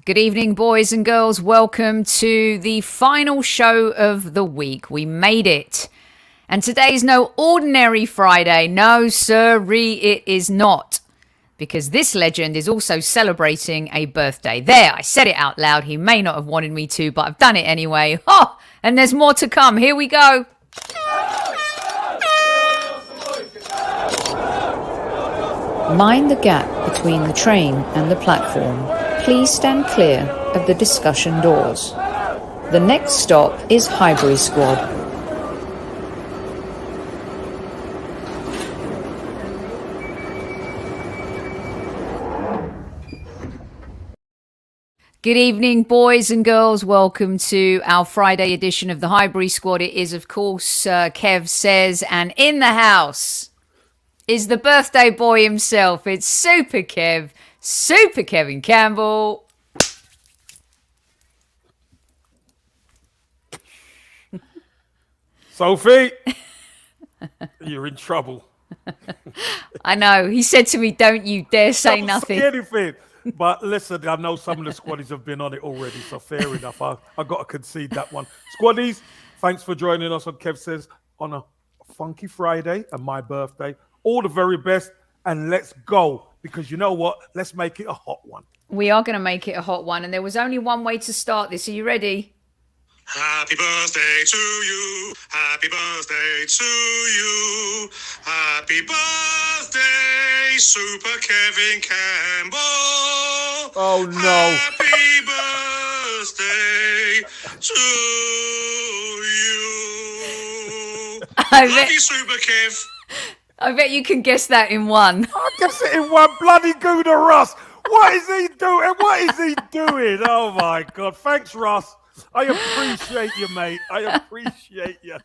Good evening, boys and girls. Welcome to the final show of the week. We made it. And today's no ordinary Friday. No, sirree, it is not. Because this legend is also celebrating a birthday. There, I said it out loud. He may not have wanted me to, but I've done it anyway. Oh, and there's more to come. Here we go. Mind the gap between the train and the platform. Please stand clear of the discussion doors. The next stop is Highbury Squad. Good evening, boys and girls. Welcome to our Friday edition of the Highbury Squad. It is, of course, Kev Says, and in the house is the birthday boy himself. It's Super Kev, Super Kevin Campbell. Sophie, you're in trouble. I know. He said to me, don't you dare say Don't nothing. Say anything. But listen, I know some of the squaddies have been on it already, so fair enough. I got to concede that one. Squaddies, thanks for joining us on Kev Says on a funky Friday and my birthday. All the very best, and let's go. Because you know what? Let's make it a hot one. We are going to make it a hot one, and there was only one way to start this. Are you ready? Happy birthday to you. Happy birthday to you. Happy birthday, Super Kevin Campbell. Oh, no. Happy birthday to you. Love you, Super Kev. I bet you can guess that in one. I guess it in one bloody Gooner, Russ. What is he doing? What is he doing? Oh, my God. Thanks, Russ. I appreciate you, mate. I appreciate you.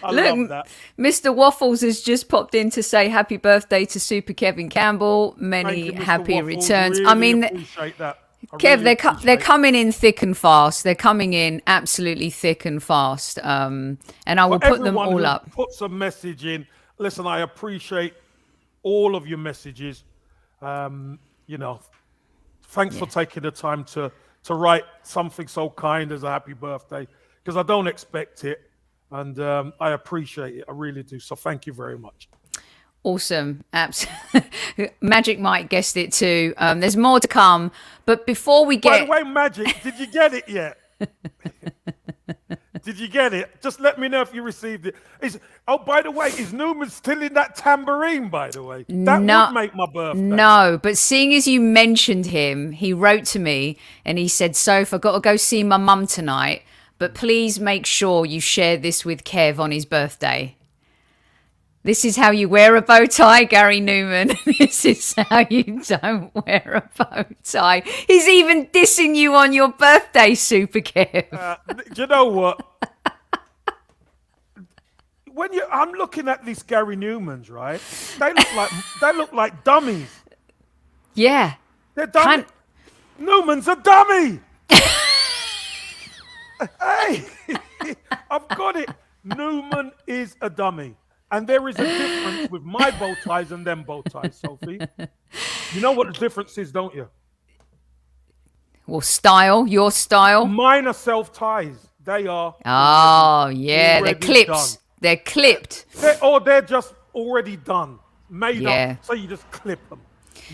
I love that. Mr. Waffles has just popped in to say happy birthday to Super Kevin Campbell. Many Thank you, Mr. happy Waffles. returns. Really I mean, appreciate that. Kev, they're coming in thick and fast. They're coming in absolutely thick and fast. And I will put them all up. Put some message in. Listen, I appreciate all of your messages. You know, thanks for taking the time to write something so kind as a happy birthday, because I don't expect it, and I appreciate it. I really do. So thank you very much. Awesome. Magic Mike guessed it too. There's more to come, but before we get... By the way, Magic, did you get it yet? Did you get it? Just let me know if you received it. Oh, by the way, is Newman still in that tambourine, by the way? That would make my birthday. No, but seeing as you mentioned him, he wrote to me and he said, Soph, I've got to go see my mum tonight, but please make sure you share this with Kev on his birthday. This is how you wear a bow tie, Gary Newman. This is how you don't wear a bow tie. He's even dissing you on your birthday, Super Kev. Do you know what? I'm looking at these Gary Newmans, right? They look like dummies. Yeah. They're dummies. Newman's a dummy. Hey, I've got it. Newman is a dummy. And there is a difference with my bow ties and them bow ties, Sophie. You know what the difference is, don't you? Well, style, your style. Mine are self-ties. They are. Oh, yeah, they're clips. Done. They're clipped. They're just already done, made up. So you just clip them.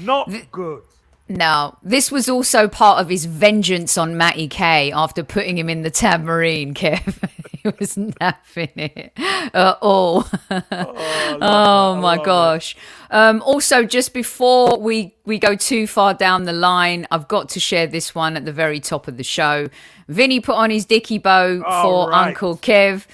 Not good. No, this was also part of his vengeance on Matty K after putting him in the tambourine, Kev. He was napping it at all. Oh my gosh. Also, just before we go too far down the line, I've got to share this one at the very top of the show. Vinny put on his dicky bow for Uncle Kev.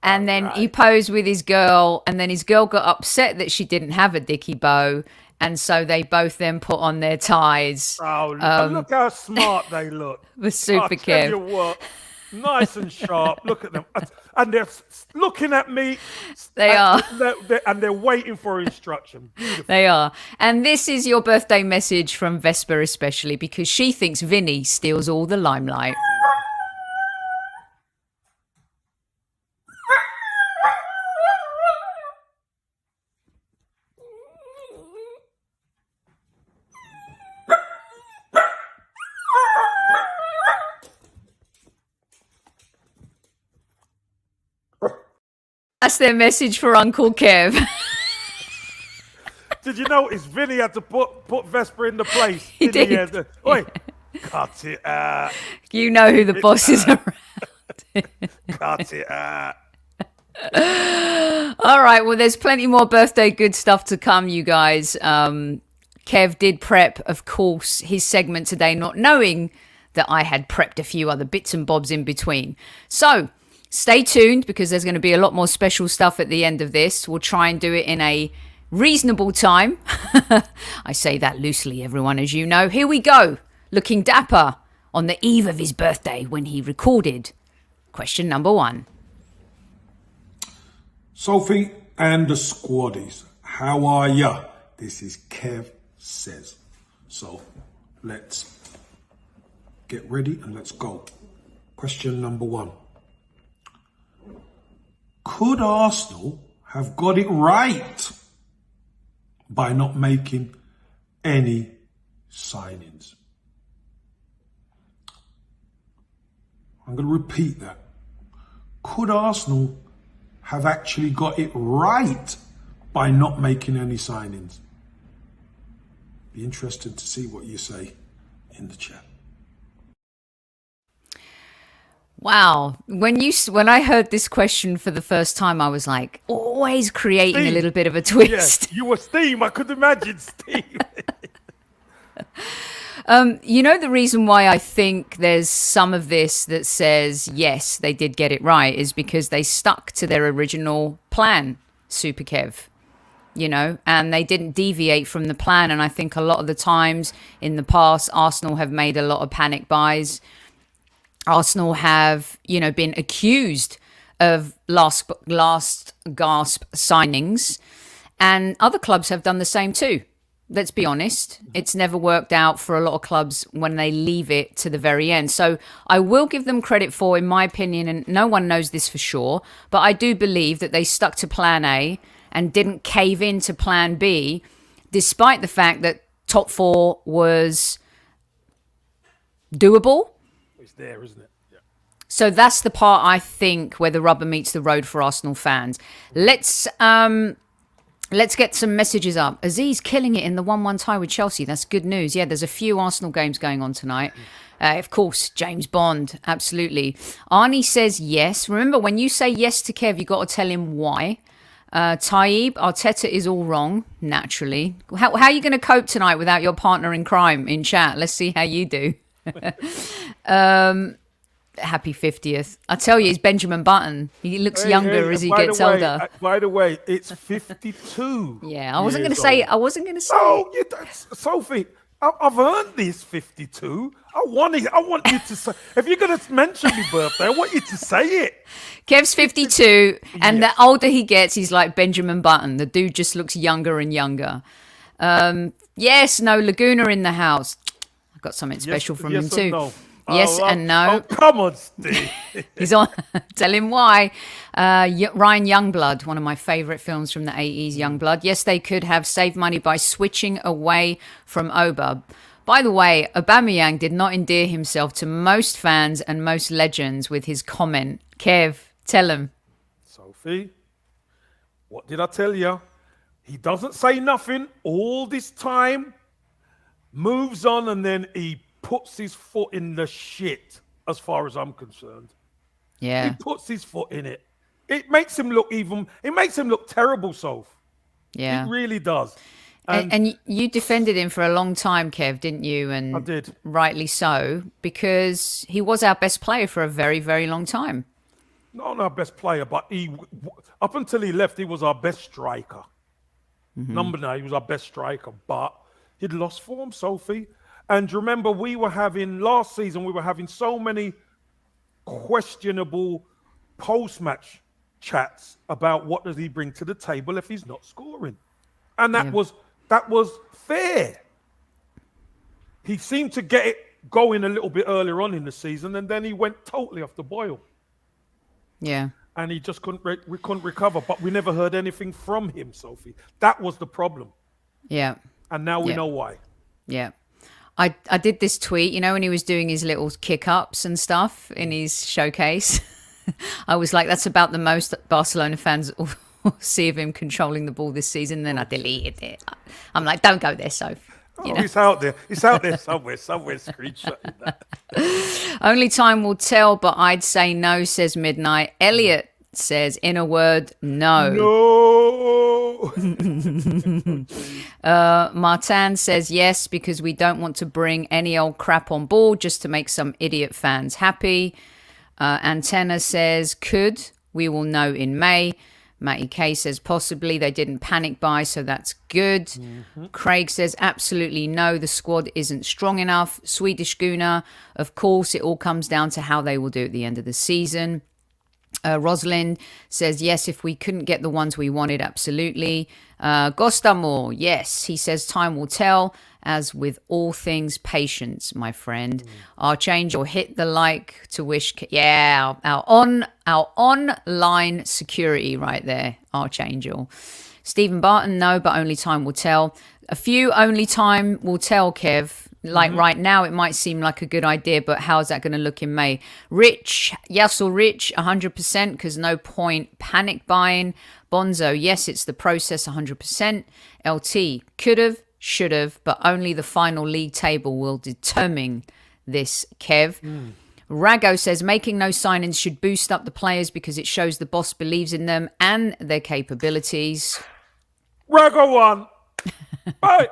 And then he posed with his girl, and then his girl got upset that she didn't have a dicky bow. And so they both then put on their ties. Oh, look how smart they look. The Super Kev. Tell you what, nice and sharp. Look at them. And they're looking at me. They are. And they're waiting for instruction. Beautiful. They are. And this is your birthday message from Vesper especially, because she thinks Vinny steals all the limelight. That's their message for Uncle Kev. Did you notice Vinny had to put Vesper in the place? He did. Oi, cut it out. You know who the boss is around. Cut it out. All right, well, there's plenty more birthday good stuff to come, you guys. Kev did prep, of course, his segment today, not knowing that I had prepped a few other bits and bobs in between. So stay tuned, because there's going to be a lot more special stuff at the end of this. We'll try and do it in a reasonable time. I say that loosely, everyone, as you know. Here we go. Looking dapper on the eve of his birthday when he recorded question number 1. Sophie and the squaddies, how are ya? This is Kev Says. So let's get ready and let's go. Question number 1. Could Arsenal have got it right by not making any signings? I'm going to repeat that. Could Arsenal have actually got it right by not making any signings? Be interested to see what you say in the chat. Wow. When I heard this question for the first time, I was like, always creating a little bit of a twist. Yes, you were Steam. I could imagine Steam. You know, the reason why I think there's some of this that says, yes, they did get it right, is because they stuck to their original plan, Super Kev, you know, and they didn't deviate from the plan. And I think a lot of the times in the past, Arsenal have made a lot of panic buys. Arsenal have, you know, been accused of last gasp signings, and other clubs have done the same too. Let's be honest, it's never worked out for a lot of clubs when they leave it to the very end. So I will give them credit for, in my opinion, and no one knows this for sure, but I do believe that they stuck to plan A and didn't cave into plan B, despite the fact that top 4 was doable. It's there, isn't it? Yeah. So that's the part, I think, where the rubber meets the road for Arsenal fans. Let's get some messages up. Aziz killing it in the 1-1 tie with Chelsea. That's good news. Yeah, there's a few Arsenal games going on tonight. Of course, James Bond. Absolutely. Arnie says yes. Remember, when you say yes to Kev, you got to tell him why. Taib, Arteta is all wrong, naturally. How are you going to cope tonight without your partner in crime in chat? Let's see how you do. Happy 50th. I tell you, he's Benjamin Button. He looks younger as he gets older. By the way, it's 52. Yeah, I wasn't going to say. Oh, Sophie, I've earned this 52. I want you to say. If you're going to mention my birthday, I want you to say it. Kev's 52, and the older he gets, he's like Benjamin Button. The dude just looks younger and younger. Yes, no, Laguna in the house. I've got something special from him too. No. Yes and no. Oh, come on, Steve. He's on. Tell him why. Ryan Youngblood, one of my favourite films from the 80s, Youngblood. Yes, they could have saved money by switching away from Oba. By the way, Aubameyang did not endear himself to most fans and most legends with his comment. Kev, tell him. Sophie, what did I tell you? He doesn't say nothing all this time, moves on, and then he puts his foot in the shit, as far as I'm concerned. Yeah. He puts his foot in it. It makes him look terrible, Soph. Yeah. It really does. And you defended him for a long time, Kev, didn't you? And I did. Rightly so, because he was our best player for a very, very long time. Not our best player, but up until he left, he was our best striker. Mm-hmm. Number 9, he was our best striker, but he'd lost form, Sophie. And remember, last season, we were having so many questionable post-match chats about what does he bring to the table if he's not scoring. And that was fair. He seemed to get it going a little bit earlier on in the season, and then he went totally off the boil. Yeah. And he just couldn't recover, but we never heard anything from him, Sophie. That was the problem. Yeah. And now we know why. Yeah. I did this tweet, when he was doing his little kick-ups and stuff in his showcase. I was like, that's about the most that Barcelona fans will see of him controlling the ball this season. Then I deleted it. I'm like, don't go there, Soph. You know? It's out there. It's out there somewhere screenshotting that. Only time will tell, but I'd say no, says Midnight. Elliot says, in a word, no. Martin says yes, because we don't want to bring any old crap on board just to make some idiot fans happy. Antenna says could. We will know in May. Matty K says possibly. They didn't panic buy, so that's good. Craig says absolutely no, the squad isn't strong enough. Swedish Gooner, of course, it all comes down to how they will do at the end of the season. Rosalind says yes, if we couldn't get the ones we wanted, absolutely. Gostamore, yes, he says time will tell, as with all things, patience, my friend. Archangel, hit the like to wish. Yeah, our online security right there, Archangel. Stephen Barton, no, but only time will tell. A few only time will tell, Kev. Like right now, it might seem like a good idea, but how's that going to look in May? Rich, yes or Rich, 100%, because no point panic buying. Bonzo, yes, it's the process, 100%. LT, could have, should have, but only the final league table will determine this, Kev. Rago says making no signings should boost up the players because it shows the boss believes in them and their capabilities. Rago one. Right.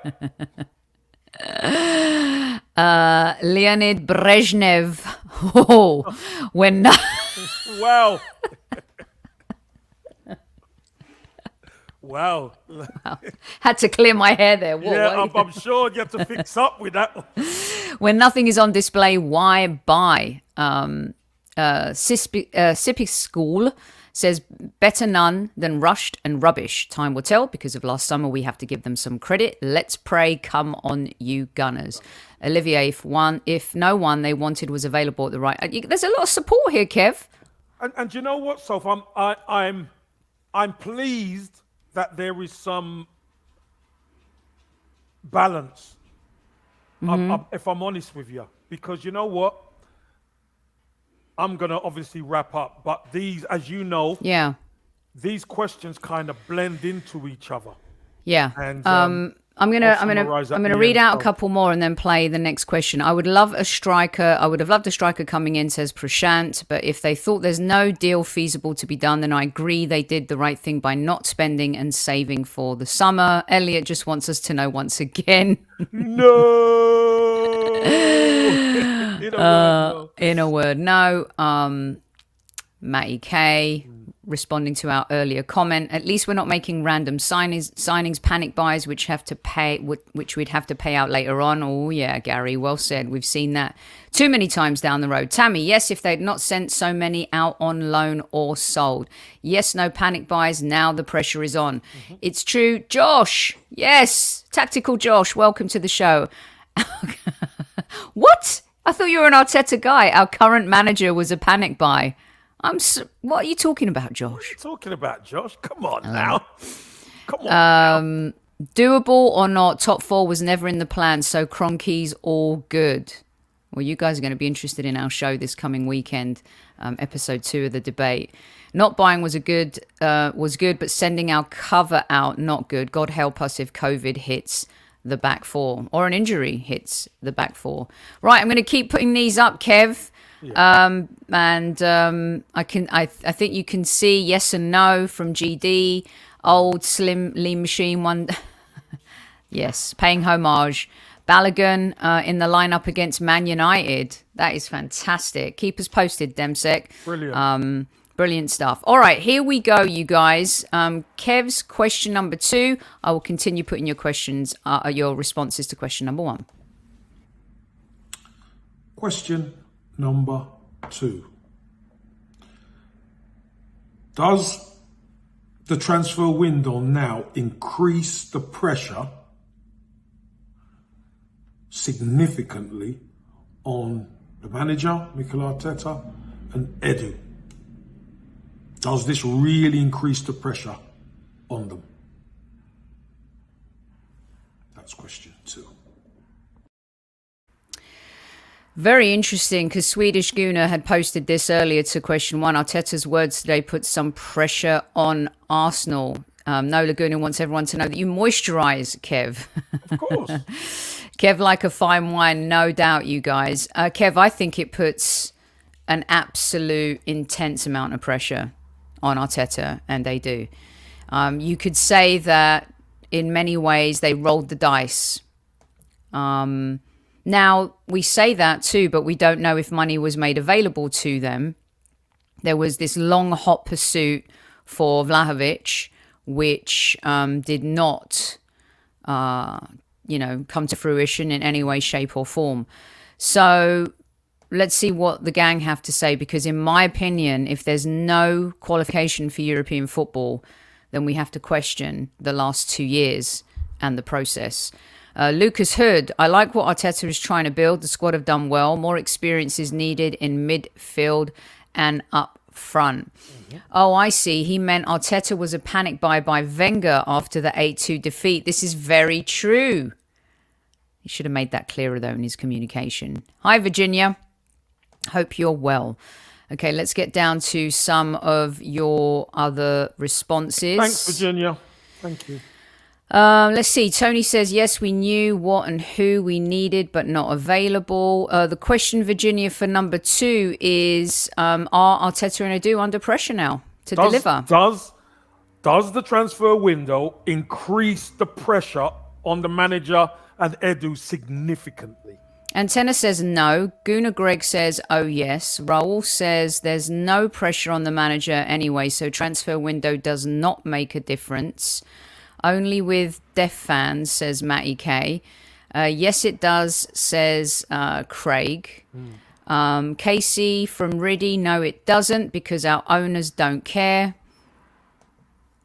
Leonid Brezhnev. Oh, when Wow. Wow. had to clear my hair there. Whoa, Yeah, I'm sure you have to fix up with that. When nothing is on display, why buy? Sippy School says better none than rushed and rubbish. Time will tell. Because of last summer, we have to give them some credit. Let's pray. Come on, you Gunners. Olivier, if no one they wanted was available at the right, there's a lot of support here, Kev. And you know what, Soph? I'm pleased that there is some balance. If I'm honest with you, because you know what, I'm gonna obviously wrap up, but these, as you know, these questions kind of blend into each other. Yeah. And I'm gonna read out a couple more and then play the next question. I would love a striker. I would have loved a striker coming in, says Prashant. But if they thought there's no deal feasible to be done, then I agree they did the right thing by not spending and saving for the summer. Elliot just wants us to know once again. No. In a word, no. Matty K responding to our earlier comment. At least we're not making random signings, panic buys, which we'd have to pay out later on. Oh yeah, Gary, well said. We've seen that too many times down the road. Tammy, yes, if they'd not sent so many out on loan or sold. Yes, no panic buys. Now the pressure is on. It's true. Josh, yes, Tactical Josh, welcome to the show. What? I thought you were an Arteta guy. Our current manager was a panic buy. What are you talking about, Josh? What are you talking about, Josh? Come on now. Come on. Doable or not, top four was never in the plan, so Kroenke's all good. Well, you guys are going to be interested in our show this coming weekend, episode 2 of the debate. Not buying was good, but sending our cover out, not good. God help us if COVID hits the back four or an injury hits the back four. Right, I'm going to keep putting these up, Kev. Yeah. I think you can see yes and no from GD. Old Slim Lean Machine one. Yes, paying homage. Balogun in the lineup against Man United. That is fantastic. Keep us posted, Demsek. Brilliant. Brilliant stuff. All right, here we go, you guys. Kev's question number 2. I will continue putting your questions, your responses to question number 1. Question number 2. Does the transfer window now increase the pressure significantly on the manager, Mikel Arteta, and Edu? Does this really increase the pressure on them? That's question 2. Very interesting, because Swedish Gooner had posted this earlier to question one. Arteta's words today put some pressure on Arsenal. Nola Gooner wants everyone to know that you moisturize, Kev. Of course. Kev, like a fine wine, no doubt, you guys. Kev, I think it puts an absolute intense amount of pressure on Arteta, and they do. You could say that in many ways they rolled the dice. Now, we say that too, but we don't know if money was made available to them. There was this long, hot pursuit for Vlahovic, which did not, come to fruition in any way, shape or form. So let's see what the gang have to say, because in my opinion, if there's no qualification for European football, then we have to question the last 2 years and the process. Lucas Hood, I like what Arteta is trying to build. The squad have done well. More experience is needed in midfield and up front. Mm-hmm. Oh, I see. He meant Arteta was a panic buy by Wenger after the 8-2 defeat. This is very true. He should have made that clearer, though, in his communication. Hi, Virginia. Hope you're well. Okay, let's get down to some of your other responses. Thanks, Virginia. Thank you. Let's see. Tony says, yes, we knew what and who we needed, but not available. The question, Virginia, for number 2 is, are Arteta and Edu under pressure now to deliver? Does the transfer window increase the pressure on the manager and Edu significantly? Antenna says no. Gooner Greg says, oh, yes. Raul says there's no pressure on the manager anyway, so transfer window does not make a difference. Only with deaf fans, says Matty K. Yes, it does, says Craig. Casey from Riddy, no, it doesn't, because our owners don't care.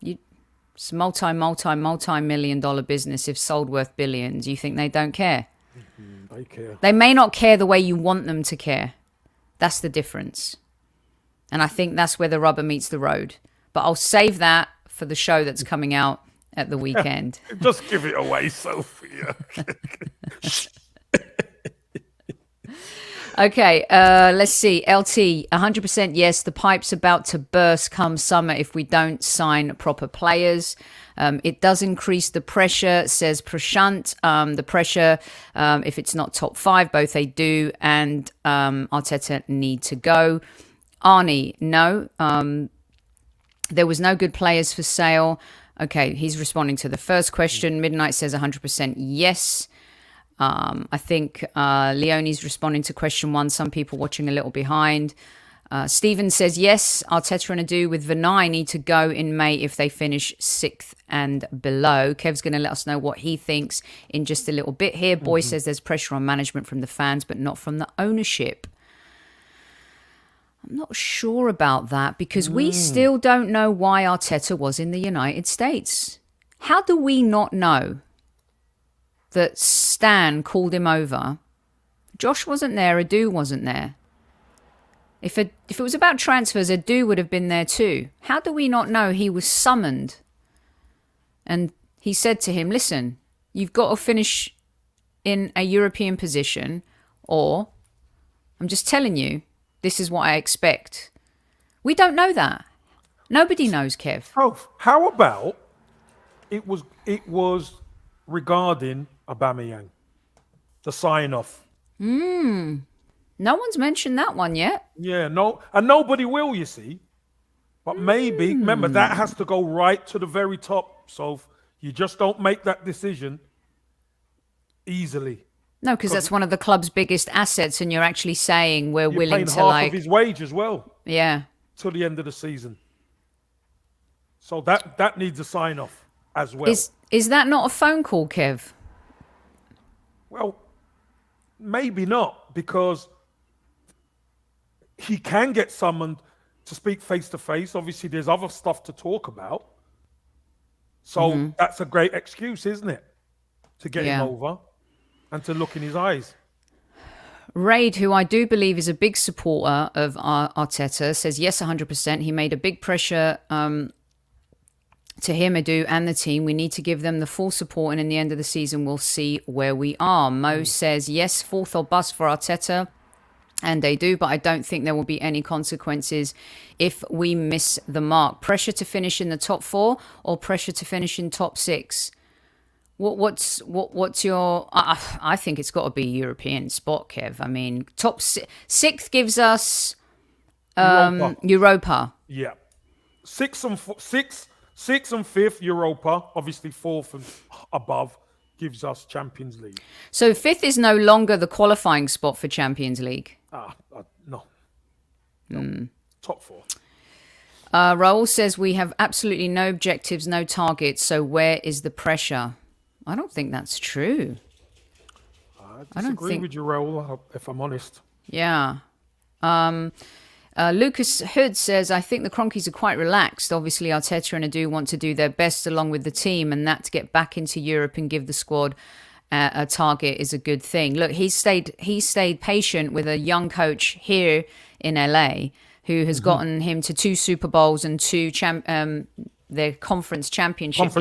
It's a multi-million dollar business. If sold worth billions, you think they don't care? They care. They may not care the way you want them to care. That's the difference. And I think that's where the rubber meets the road. But I'll save that for the show that's coming out at the weekend. Just give it away, Sophia. Okay, let's see. LT, 100% yes, the pipe's about to burst come summer if we don't sign proper players. It does increase the pressure, says Prashant. The pressure, if it's not top 5, both they do, and Arteta need to go. Arnie, no. There was no good players for sale. Okay, he's responding to the first question. Midnight says 100% yes. I think Leonie's responding to question 1. Some people watching a little behind. Stephen says yes. Arteta and Edu with Vinay need to go in May if they finish 6th and below. Kev's going to let us know what he thinks in just a little bit here. Boy says there's pressure on management from the fans, but not from the ownership. I'm not sure about that, because we still don't know why Arteta was in the United States. How do we not know that Stan called him over? Josh wasn't there, Edu wasn't there. If it was about transfers, Edu would have been there too. How do we not know he was summoned? And he said to him, listen, you've got to finish in a European position, or I'm just telling you, this is what I expect. We don't know that. Nobody knows, Kev. Oh, how about it was regarding Aubameyang, the sign-off. No one's mentioned that one yet. Yeah, no, and nobody will, you see. But maybe, remember, that has to go right to the very top. So you just don't make that decision easily. No, because that's one of the club's biggest assets, and you're actually saying we're willing to half of his wage as well. Yeah. Till the end of the season. So that needs a sign off as well. Is that not a phone call, Kev? Well, maybe not, because he can get summoned to speak face to face. Obviously, there's other stuff to talk about. So that's a great excuse, isn't it? To get him over and to look in his eyes. Raid, who I do believe is a big supporter of Arteta, says yes, 100%. He made a big pressure to him, Edu, and the team. We need to give them the full support, and in the end of the season, we'll see where we are. Mo says yes, 4th or bust for Arteta. And they do, but I don't think there will be any consequences if we miss the mark. Pressure to finish in the top 4 or pressure to finish in top 6? What's your? I think it's got to be European spot, Kev. I mean, top 6th gives us Europa. Yeah, 6th and 5th Europa. Obviously, 4th and above gives us Champions League. So 5th is no longer the qualifying spot for Champions League. No. Top 4. Raul says we have absolutely no objectives, no targets. So where is the pressure? I don't think that's true. I disagree with you, Raul, if I'm honest. Yeah. Lucas Hood says, I think the Cronkies are quite relaxed. Obviously, Arteta and Adu want to do their best along with the team, and that to get back into Europe and give the squad a target is a good thing. Look, he stayed patient with a young coach here in LA who has gotten him to 2 Super Bowls and 2 their conference championship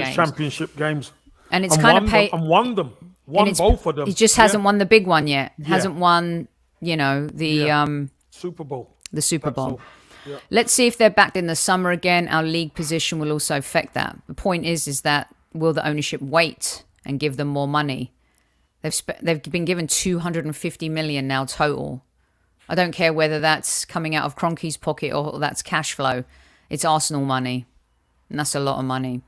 games. And it's kind of won them. Won both of them. He just hasn't won the big one yet. Hasn't won, the Super Bowl. The Super Bowl. Yeah. Let's see if they're backed in the summer again. Our league position will also affect that. The point is that will the ownership wait and give them more money? They've been given 250 million now total. I don't care whether that's coming out of Kroenke's pocket or that's cash flow. It's Arsenal money, and that's a lot of money.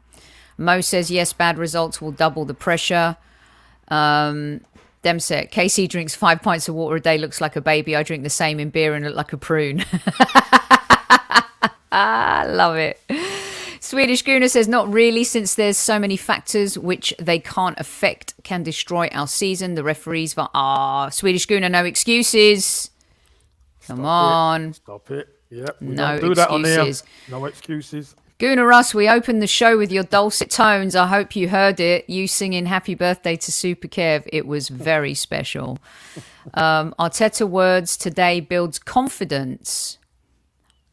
Mo says, yes, bad results will double the pressure. Demset, KC drinks 5 pints of water a day, looks like a baby. I drink the same in beer and look like a prune. I love it. Swedish Gooner says, not really, since there's so many factors which they can't affect, can destroy our season. The referees Swedish Gooner, no excuses. Come on. Stop it. Yep. No do that on here. excuses. No excuses. Gooner Russ, we opened the show with your dulcet tones. I hope you heard it. You singing happy birthday to Super Kev. It was very special. Arteta words today builds confidence.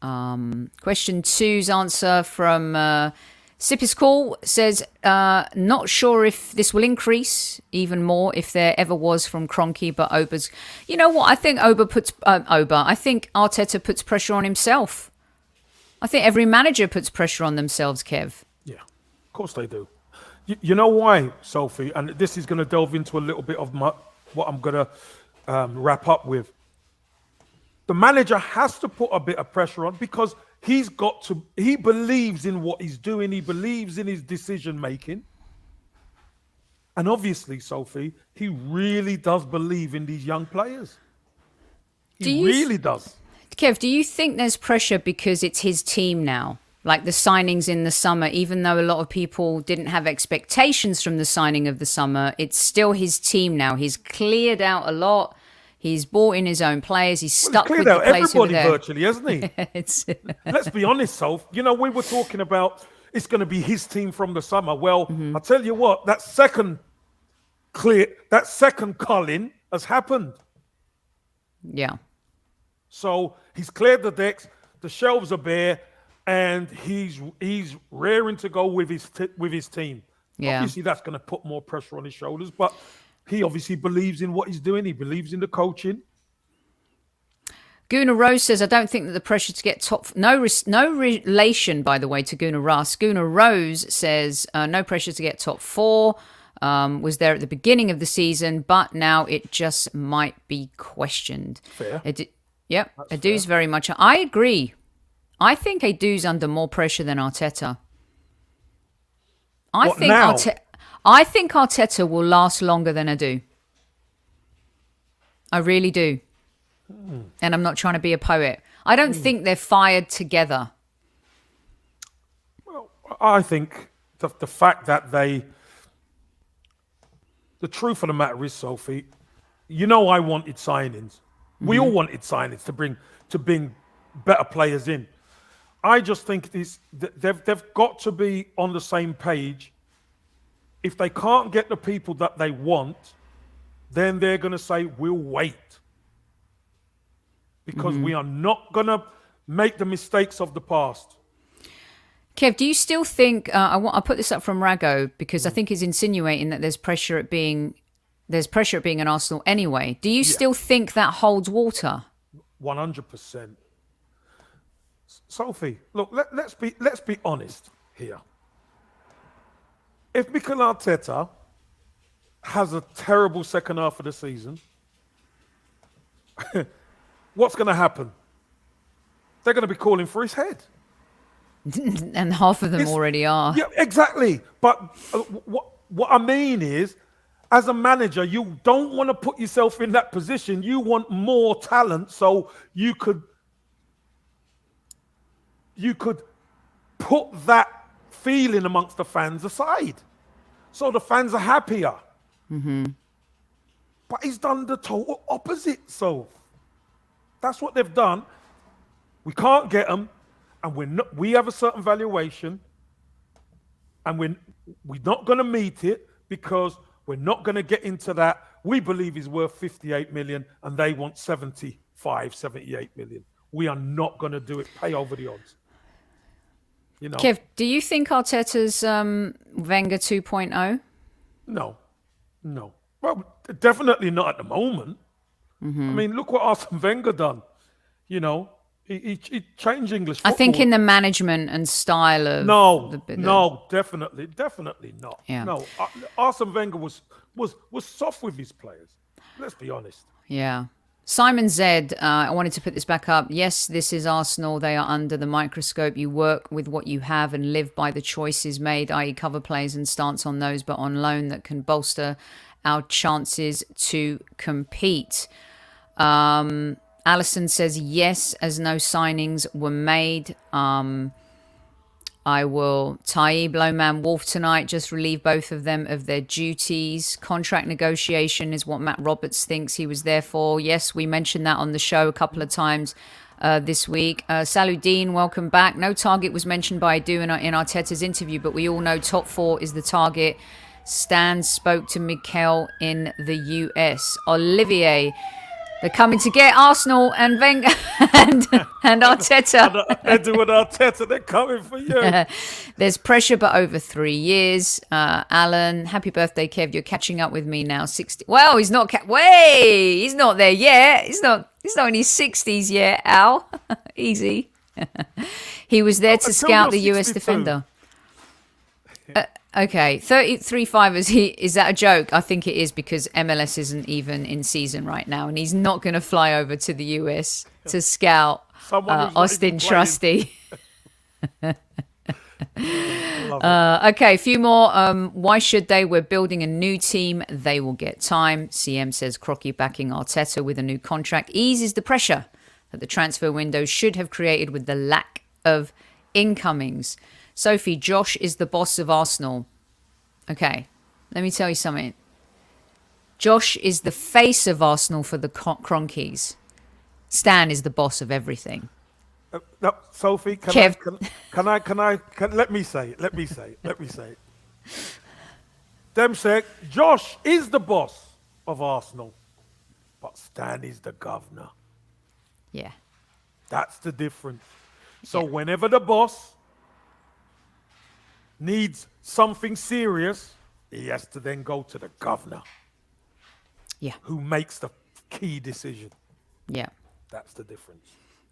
Question 2's answer from Sip is Cool says, not sure if this will increase even more if there ever was from Kroenke, but Oba's... You know what? I think I think Arteta puts pressure on himself. I think every manager puts pressure on themselves, Kev. Yeah, of course they do. You know why, Sophie? And this is going to delve into a little bit of what I'm going to wrap up with. The manager has to put a bit of pressure on because he believes in what he's doing. He believes in his decision making. And obviously, Sophie, he really does believe in these young players. He really does. Kev, do you think there's pressure because it's his team now? Like the signings in the summer, even though a lot of people didn't have expectations from the signing of the summer, it's still his team now. He's cleared out a lot. He's bought in his own players. He's stuck with the players who are there. Virtually, hasn't he? Let's be honest, Soph. You know, we were talking about it's going to be his team from the summer. Well, I'll tell you what, that second Colin has happened. Yeah. So he's cleared the decks, the shelves are bare, and he's raring to go with his team. Yeah. Obviously, that's going to put more pressure on his shoulders, but he obviously believes in what he's doing. He believes in the coaching. Gooner Rose says, I don't think that the pressure to get top... No relation, by the way, to Gooner Russ. Gooner Rose says, no pressure to get top 4. Was there at the beginning of the season, but now it just might be questioned. Fair. Yep, Adu's very much... I agree. I think Adu's under more pressure than Arteta. I think Arteta will last longer than Adu. I really do. And I'm not trying to be a poet. I don't think they're fired together. Well, I think the fact that the truth of the matter is, Sophie, you know I wanted signings. We all wanted signings to bring better players in. I just think they've got to be on the same page. If they can't get the people that they want, then they're going to say, we'll wait. Because we are not going to make the mistakes of the past. Kev, do you still think... I'll put this up from Rago because I think he's insinuating that there's pressure at being an Arsenal anyway. Do you still think that holds water? 100%. Sophie, look, let's be honest here. If Mikel Arteta has a terrible second half of the season, what's going to happen? They're going to be calling for his head. And half of them already are. Yeah, exactly. But what I mean is, as a manager, you don't want to put yourself in that position. You want more talent so you could put that feeling amongst the fans aside. So the fans are happier. Mm-hmm. But he's done the total opposite. So that's what they've done. We can't get them, and we have a certain valuation, and we're not going to meet it because we're not going to get into that. We believe he's worth 58 million, and they want 75, 78 million. We are not going to do it. Pay over the odds. You know. Kev, do you think Arteta's Wenger 2.0? No. Well, definitely not at the moment. Mm-hmm. I mean, look what Arsene Wenger done. You know, he changed English football. I think in the management and style of no, definitely not. Yeah. No, Arsene Wenger was soft with his players. Let's be honest. Yeah. Simon Z, I wanted to put this back up. Yes, this is Arsenal. They are under the microscope. You work with what you have and live by the choices made, i.e. cover plays and stance on those, but on loan that can bolster our chances to compete. Alison says yes, as no signings were made. I will Taib, Lowman, Wolf tonight. Just relieve both of them of their duties. Contract negotiation is what Matt Roberts thinks he was there for. Yes, we mentioned that on the show a couple of times this week. Saludine, welcome back. No target was mentioned by Edu in Arteta's interview, but we all know top four is the target. Stan spoke to Mikel in the US. Olivier, they're coming to get Arsenal and Wenger and Arteta. Edu and Arteta, they're coming for you. There's pressure, but over 3 years. Alan, happy birthday, Kev. You're catching up with me now. 60. Well, he's not. He's not there yet. He's not in his 60s yet. Al, easy. He was there to scout the US defender. Okay, 33-5 is that a joke? I think it is because MLS isn't even in season right now, and he's not going to fly over to the US to scout Austin Trusty. Okay, a few more. Why should they? We're building a new team. They will get time. CM says Crocky backing Arteta with a new contract eases the pressure that the transfer window should have created with the lack of incomings. Sophie, Josh is the boss of Arsenal. Okay, let me tell you something. Josh is the face of Arsenal for the Cronkies. Stan is the boss of everything. No, Sophie, can I let me say it. Them say Josh is the boss of Arsenal, but Stan is the governor. Yeah. That's the difference. So whenever the boss needs something serious, he has to then go to the governor. Yeah. Who makes the key decision. Yeah. That's the difference.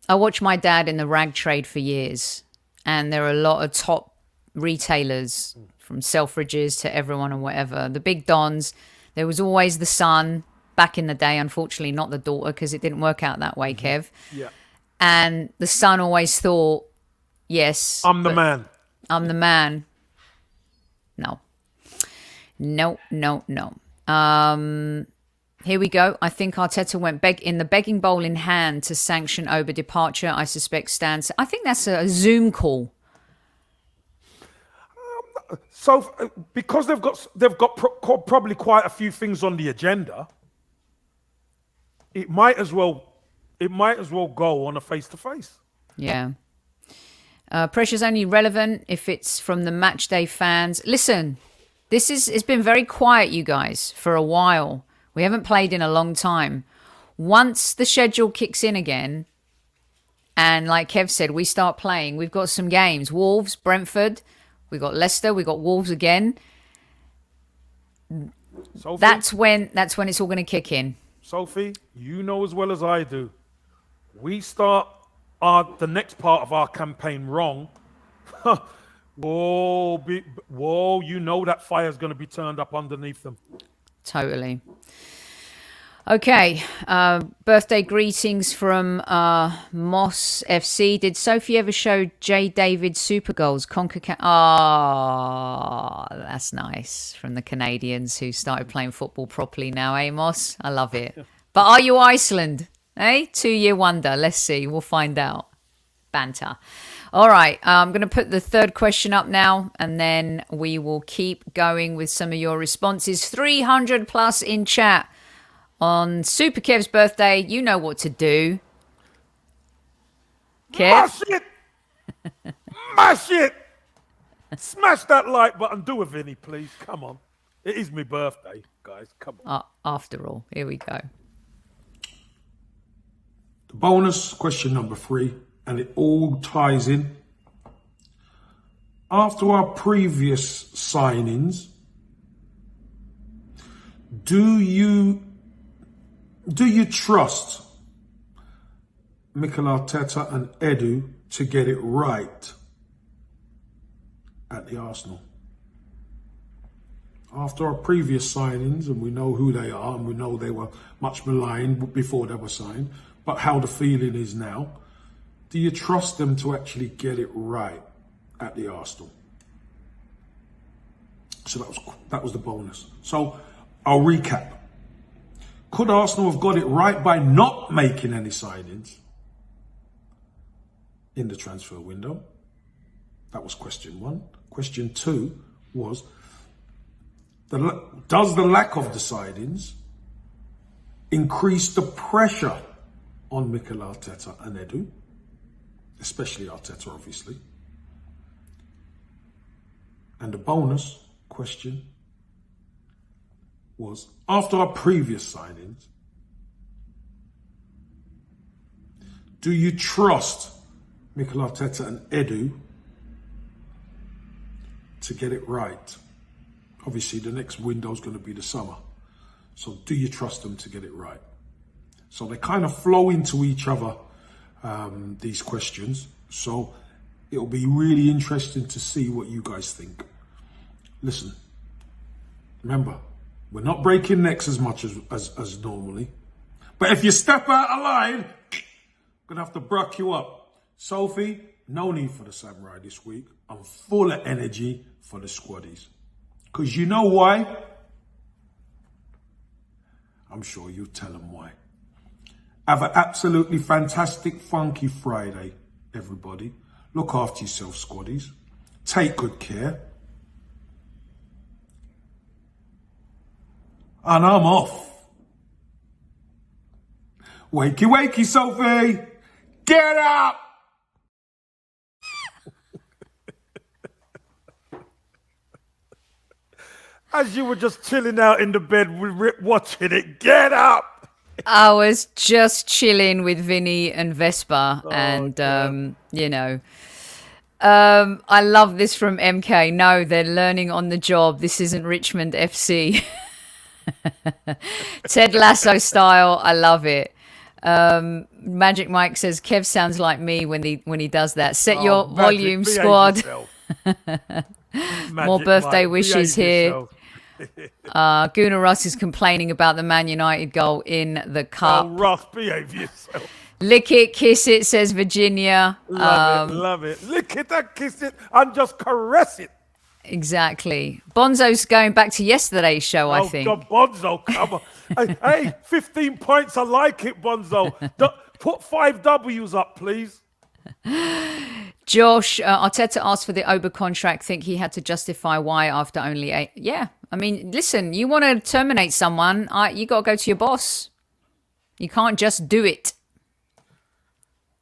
I watched my dad in the rag trade for years, and there are a lot of top retailers from Selfridges to everyone and whatever. The big dons, there was always the son back in the day, unfortunately not the daughter because it didn't work out that way, Kev. Yeah. And the son always thought, yes. I'm the man. I'm the man. No. Here we go. I think Arteta went in the begging bowl in hand to sanction Oba departure. I suspect Stan. I think that's a Zoom call. So because they've got probably quite a few things on the agenda, it might as well go on a face-to-face. Yeah. Pressure's only relevant if it's from the match day fans. Listen, it's been very quiet, you guys, for a while. We haven't played in a long time. Once the schedule kicks in again, and like Kev said, we start playing, we've got some games. Wolves, Brentford, we got Leicester, we got Wolves again. Sophie, that's when it's all going to kick in. Sophie, you know as well as I do, we start the next part of our campaign wrong, whoa, you know that fire's going to be turned up underneath them. Totally. Okay, birthday greetings from Moss FC. Did Sophie ever show J. David Super Goals? Oh, that's nice. From the Canadians who started playing football properly now, eh, Moss? I love it. But are you Iceland? Eh? 2-year wonder. Let's see. We'll find out. Banter. All right, I'm going to put the third question up now, and then we will keep going with some of your responses. 300 plus in chat. On Super Kev's birthday, you know what to do. Kev? Mash it! Mash it! Smash that like button. Do it, Vinny, please. Come on. It is my birthday, guys. Come on. After all, here we go. The bonus, question number 3, and it all ties in. After our previous signings, do you trust Mikel Arteta and Edu to get it right at the Arsenal? After our previous signings, and we know who they are, and we know they were much maligned before they were signed, but how the feeling is now, do you trust them to actually get it right at the Arsenal? So that was the bonus. So I'll recap. Could Arsenal have got it right by not making any signings in the transfer window? That was question 1. Question 2 was, does the lack of the signings increase the pressure on Mikel Arteta and Edu? Especially Arteta, obviously. And the bonus question was, after our previous signings, do you trust Mikel Arteta and Edu to get it right? Obviously, the next window is going to be the summer. So do you trust them to get it right? So they kind of flow into each other, these questions. So it'll be really interesting to see what you guys think. Listen, remember, we're not breaking necks as much as normally. But if you step out of line, I'm going to have to bruck you up. Sophie, no need for the samurai this week. I'm full of energy for the squaddies. Because you know why? I'm sure you'll tell them why. Have an absolutely fantastic, funky Friday, everybody. Look after yourself, squaddies. Take good care. And I'm off. Wakey, wakey, Sophie. Get up. As you were just chilling out in the bed with Rip watching it, get up. I was just chilling with Vinny and Vespa, and you know, I love this from MK. No, they're learning on the job. This isn't Richmond FC. Ted Lasso style. I love it. Magic Mike says Kev sounds like me when he does that. Set your volume, squad. More birthday wishes here. Gooner Russ is complaining about the Man United goal in the cup. Oh, Russ, behave yourself. Lick it, kiss it, says Virginia. Love it. Lick it and kiss it and just caress it. Exactly. Bonzo's going back to yesterday's show, I think. Oh, God, Bonzo, come on. hey, 15 points. I like it, Bonzo. Put 5 W's up, please. Josh, Arteta asked for the Ober contract. Think he had to justify why after only 8. Yeah. I mean, listen, you want to terminate someone, you got to go to your boss. You can't just do it.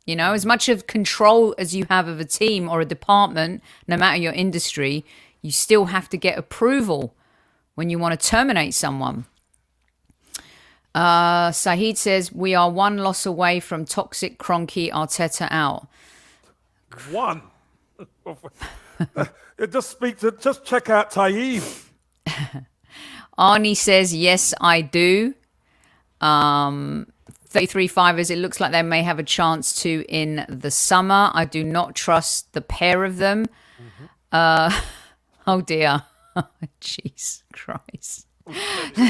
You know, as much of control as you have of a team or a department, no matter your industry, you still have to get approval when you want to terminate someone. Sahid says, we are 1 loss away from toxic Cronky Arteta out. 1. Just check out Taib. Arnie says, yes, I do. 33 fivers. It looks like they may have a chance to in the summer. I do not trust the pair of them. Oh dear. Jeez Christ.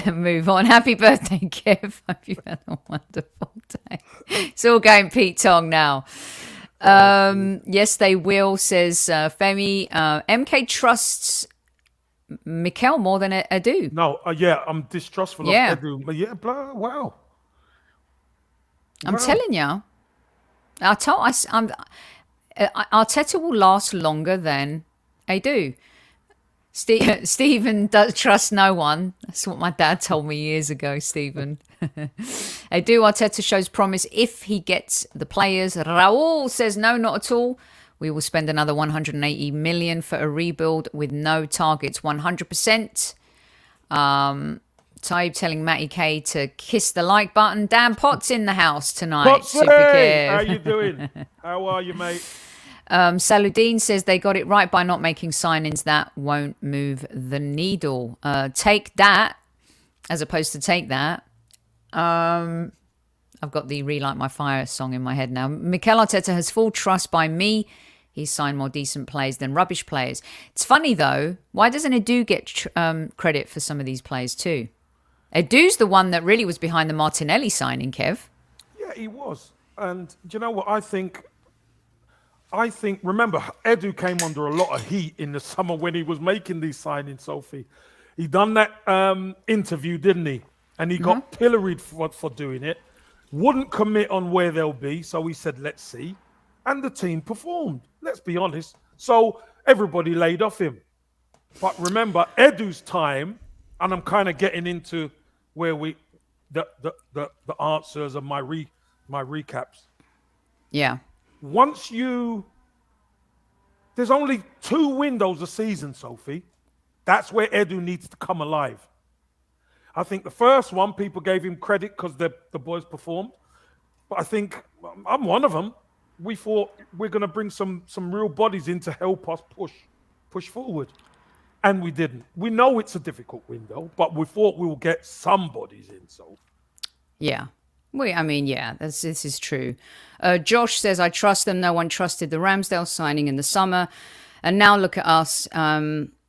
Move on. Happy birthday, Kev. Hope you've had a wonderful day. It's all going Pete Tong now. Yes, they will, says Femi. MK trusts Mikel more than Edu. No, yeah, I'm distrustful of Edu. But yeah, wow. I'm telling you, Arteta will last longer than Edu. Stephen does trust no one. That's what my dad told me years ago, Stephen. Edu Arteta shows promise if he gets the players. Raul says no, not at all. We will spend another 180 million for a rebuild with no targets, 100%. Taib telling Matty K to kiss the like button. Dan Potts in the house tonight. Super Kev. How you doing? How are you, mate? Saludin says they got it right by not making signings that won't move the needle. Take that, as opposed to take that. I've got the Relight My Fire song in my head now. Mikel Arteta has full trust by me. He's signed more decent players than rubbish players. It's funny, though. Why doesn't Edu get credit for some of these players, too? Edu's the one that really was behind the Martinelli signing, Kev. Yeah, he was. And do you know what? I think, remember, Edu came under a lot of heat in the summer when he was making these signings, Sophie. He done that interview, didn't he? And he got pilloried for doing it. Wouldn't commit on where they'll be. So he said, let's see. And the team performed. Let's be honest. So everybody laid off him. But remember, Edu's time, and I'm kind of getting into where the answers of my recaps. Yeah. There's only 2 windows a season, Sophie. That's where Edu needs to come alive. I think the first one, people gave him credit because the boys performed. But I think I'm one of them. We thought we're going to bring some real bodies in to help us push forward. And we didn't. We know it's a difficult window, but we thought we will get some bodies in. So, yeah. This is true. Josh says, I trust them. No one trusted the Ramsdale signing in the summer. And now look at us.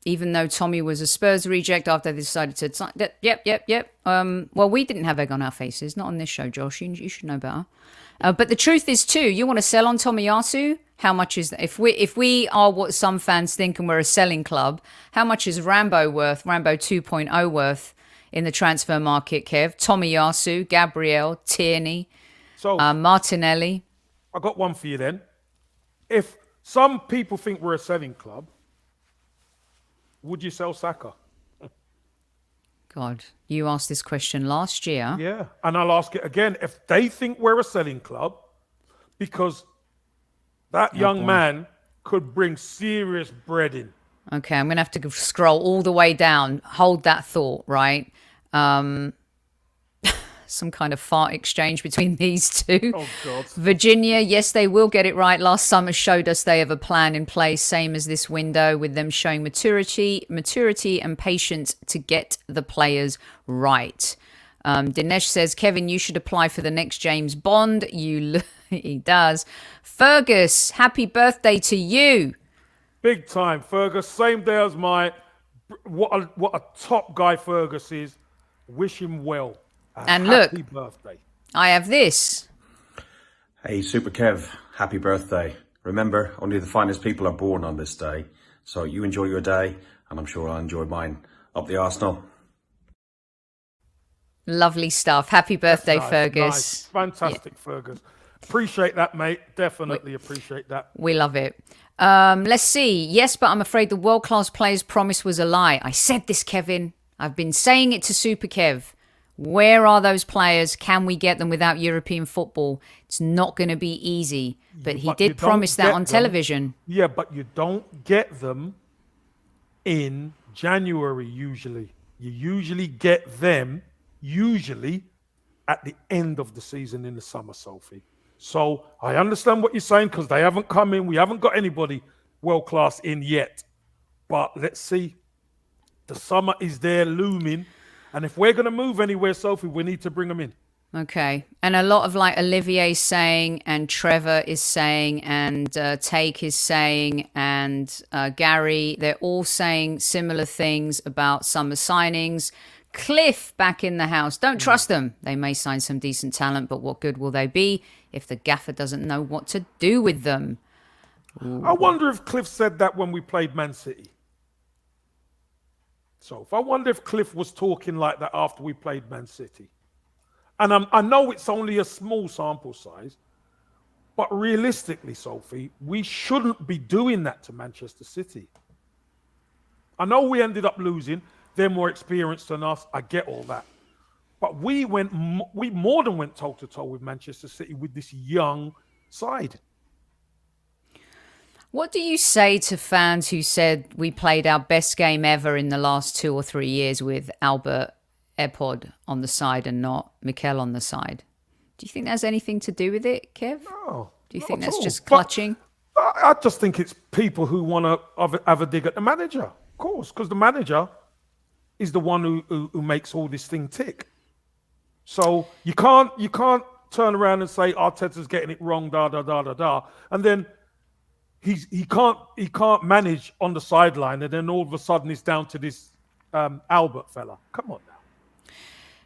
Even though Tommy was a Spurs reject after they decided to sign. Yep. Well, we didn't have egg on our faces. Not on this show, Josh. You should know better. But the truth is, too, you want to sell on Tomiyasu? How much is that? If we are what some fans think and we're a selling club, how much is Rambo worth, Rambo 2.0 worth in the transfer market, Kev? Tomiyasu, Gabriel, Tierney, Martinelli. I got one for you then. If some people think we're a selling club, would you sell Saka? God, you asked this question last year. Yeah, and I'll ask it again. If they think we're a selling club, because that young man could bring serious bread in. Okay, I'm going to have to scroll all the way down. Hold that thought, right? Some kind of fart exchange between these two. Oh, God. Virginia, yes, they will get it right. Last summer showed us they have a plan in place, same as this window, with them showing maturity and patience to get the players right. Dinesh says, Kevin, you should apply for the next James Bond. He does. Fergus, happy birthday to you. Big time, Fergus. Same day as my... What a top guy Fergus is. Wish him well. And look, happy birthday. I have this. Hey, Super Kev, happy birthday. Remember, only the finest people are born on this day. So you enjoy your day, and I'm sure I'll enjoy mine. Up the Arsenal. Lovely stuff. Happy birthday, nice, Fergus. Nice. Fantastic, Fergus. Appreciate that, mate. Definitely appreciate that. We love it. Let's see. Yes, but I'm afraid the world-class players' promise was a lie. I said this, Kevin. I've been saying it to Super Kev. Where are those players? Can we get them without European football? It's not going to be easy. But he did promise that on television. Yeah, but you don't get them in January usually. You usually get them at the end of the season in the summer, Sophie. So I understand what you're saying because they haven't come in. We haven't got anybody world-class in yet. But let's see. The summer is there looming. And if we're going to move anywhere, Sophie, we need to bring them in. Okay. And a lot of like Olivier's saying, and Trevor is saying, and Take is saying, and Gary, they're all saying similar things about summer signings. Cliff back in the house. Don't trust them. They may sign some decent talent, but what good will they be if the gaffer doesn't know what to do with them? Ooh. I wonder if Cliff said that when we played Man City. So I wonder if Cliff was talking like that after we played Man City. And I know it's only a small sample size, but realistically, Sophie, we shouldn't be doing that to Manchester City. I know we ended up losing. They're more experienced than us. I get all that. But we more than went toe-to-toe with Manchester City with this young side. What do you say to fans who said we played our best game ever in the last 2 or 3 years with Albert Epod on the side and not Mikel on the side? Do you think there's anything to do with it, Kev? No. Do you think that's just clutching? I just think it's people who want to have a dig at the manager, of course, because the manager is the one who makes all this thing tick. So you can't turn around and say Arteta's getting it wrong, and then he can't manage on the sideline, and then all of a sudden it's down to this Albert fella. Come on now.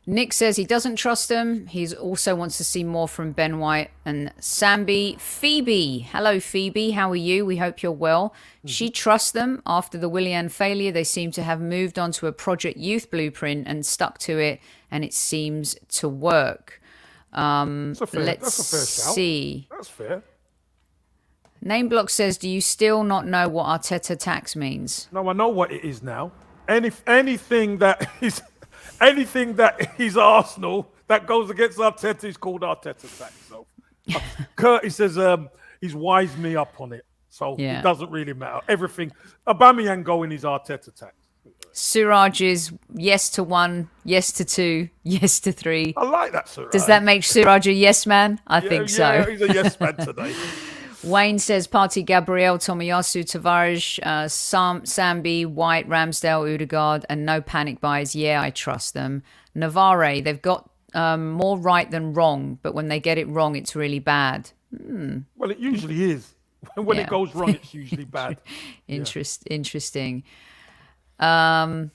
Nick says he doesn't trust them. He also wants to see more from Ben White and Sambi. Phoebe. Hello, Phoebe. How are you? We hope you're well. She trusts them. After the Willian failure, they seem to have moved on to a Project Youth blueprint and stuck to it, and it seems to work. That's a fair see. That's fair. Nameblock says, do you still not know what Arteta tax means? No, I know what it is now. Anything that is Arsenal that goes against Arteta is called Arteta tax. So Curtis says he's wised me up on it. So it doesn't really matter. Everything. Aubameyang going is Arteta tax. Suraj is yes to 1, yes to 2, yes to 3. I like that, Suraj. Does that make Suraj a yes man? I think so. Yeah, he's a yes man today. Wayne says, Party, Gabriel, Tomiyasu, Tavares, Sambi, White, Ramsdale, Odegaard, and no panic buys. Yeah, I trust them. Navarre, they've got more right than wrong, but when they get it wrong, it's really bad. Well, it usually is. When it goes wrong, it's usually bad. Interesting. Oh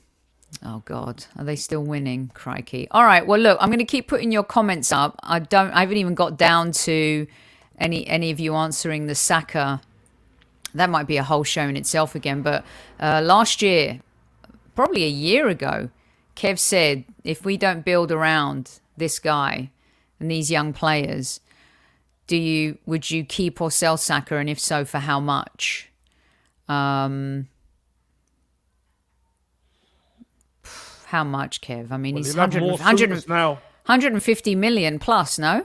God, are they still winning? Crikey. All right. Well, look, I'm going to keep putting your comments up. I haven't even got down to any of you answering the Saka. That might be a whole show in itself again. But last year, probably a year ago, Kev said, if we don't build around this guy and these young players, would you keep or sell Saka? And if so, for how much? How much, Kev? I mean, he's 150 million plus, no?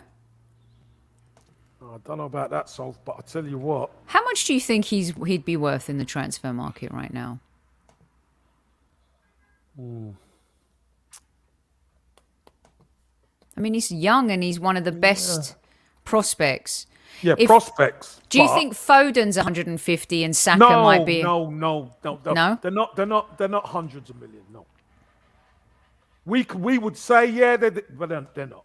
I don't know about that, Sol, but I tell you what. How much do you think he'd be worth in the transfer market right now? I mean, he's young and he's one of the best prospects. Yeah, prospects. Do you think Foden's 150 and Saka might be? No. No? They're not hundreds of millions. No. We would say but they're not.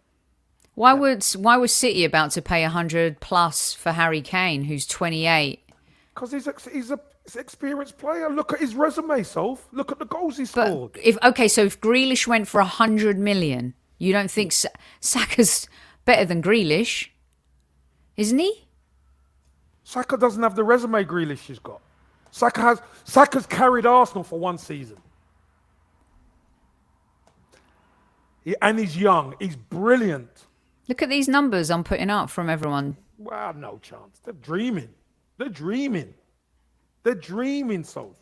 Why was City about to pay 100 plus for Harry Kane, who's 28? Because he's an experienced player. Look at his resume, Soph. Look at the goals he scored. So if Grealish went for 100 million, you don't think Saka's better than Grealish, isn't he? Saka doesn't have the resume Grealish has got. Saka's carried Arsenal for one season. And he's young. He's brilliant. Look at these numbers I'm putting up from everyone. Wow, no chance. They're dreaming, Soph.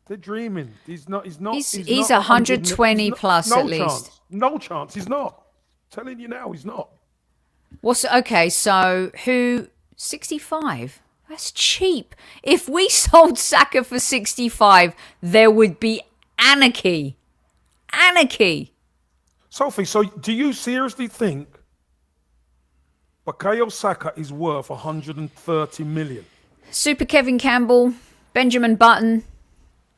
They're dreaming. He's 120 plus at least. No chance. He's not. I'm telling you now, he's not. Okay, so who 65? That's cheap. If we sold Saka for 65, there would be anarchy. Sophie, so do you seriously think Bukayo Saka is worth 130 million? Super Kevin Campbell, Benjamin Button,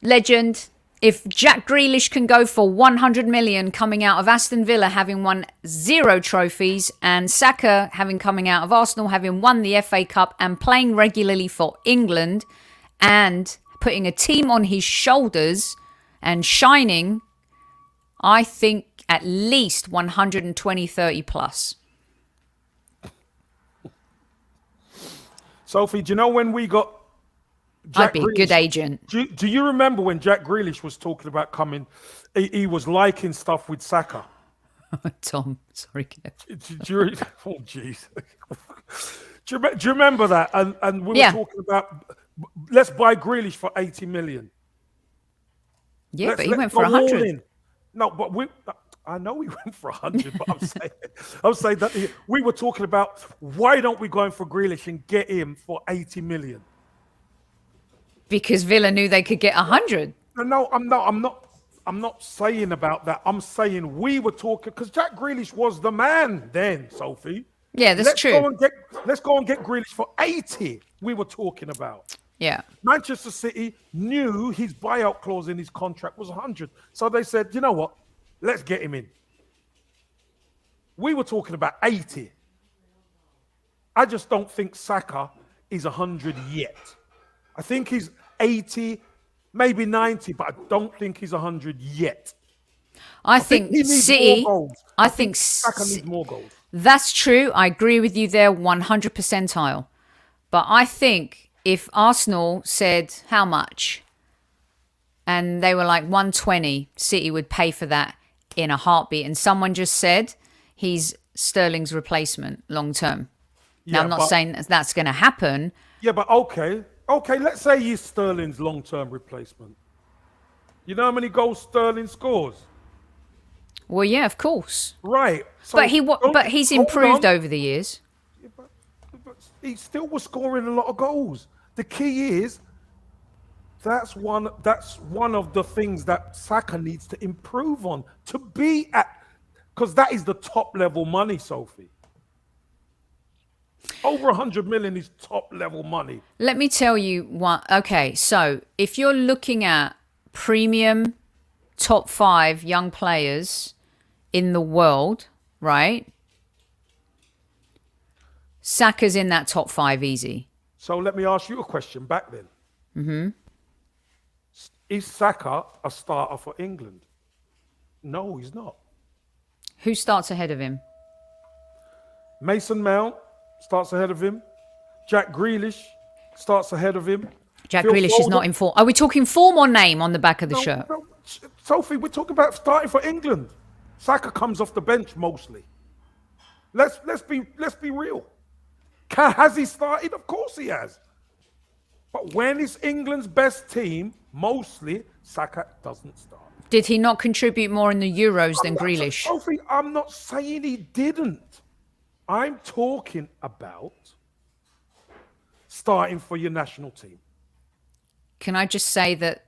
legend. If Jack Grealish can go for 100 million coming out of Aston Villa having won 0 trophies, and Saka having coming out of Arsenal having won the FA Cup and playing regularly for England and putting a team on his shoulders and shining, I think at least 120, 30 plus. Sophie, do you know when we got Jack I'd be Grealish? a good agent. Do you remember when Jack Grealish was talking about coming? He was liking stuff with Saka. Tom, sorry, Kev. Oh, jeez. Do you remember that? And we were talking about, let's buy Grealish for 80 million. Yeah, but he went for 100. No, but I know we went for 100, but I'm saying that we were talking about why don't we go in for Grealish and get him for 80 million? Because Villa knew they could get 100. No, I'm not saying about that. I'm saying we were talking because Jack Grealish was the man then, Sophie. Yeah, that's true. Let's go and get Grealish for 80. We were talking about. Yeah. Manchester City knew his buyout clause in his contract was 100. So they said, you know what? Let's get him in. We were talking about 80. I just don't think Saka is 100 yet. I think he's 80, maybe 90, but I don't think he's 100 yet. I think he needs City. more goals. I think Saka needs more goals. That's true. I agree with you there, 100 percentile. But I think if Arsenal said how much, and they were like 120, City would pay for that in a heartbeat. And someone just said he's Sterling's replacement long term. Now, I'm not saying that's going to happen. Yeah, but okay, let's say he's Sterling's long-term replacement. You know how many goals Sterling scores? Well, yeah, of course. Right. So but he's improved over the years. Yeah, but he still was scoring a lot of goals. The key is that's one of the things that Saka needs to improve on to be at, because that is the top level money, Sophie. Over 100 million is top level money. Let me tell you what. Okay, so if you're looking at premium top 5 young players in the world, right? Saka's in that top 5 easy. So let me ask you a question back then. Mm-hmm. Is Saka a starter for England? No, he's not. Who starts ahead of him? Mason Mount starts ahead of him. Jack Grealish starts ahead of him. Jack Grealish is not in form. Are we talking form or name on the back of the shirt? No, Sophie, we're talking about starting for England. Saka comes off the bench mostly. Let's be real. Has he started? Of course he has. But when it's England's best team, mostly Saka doesn't start. Did he not contribute more in the Euros than Grealish? Sophie, I'm not saying he didn't. I'm talking about starting for your national team. Can I just say that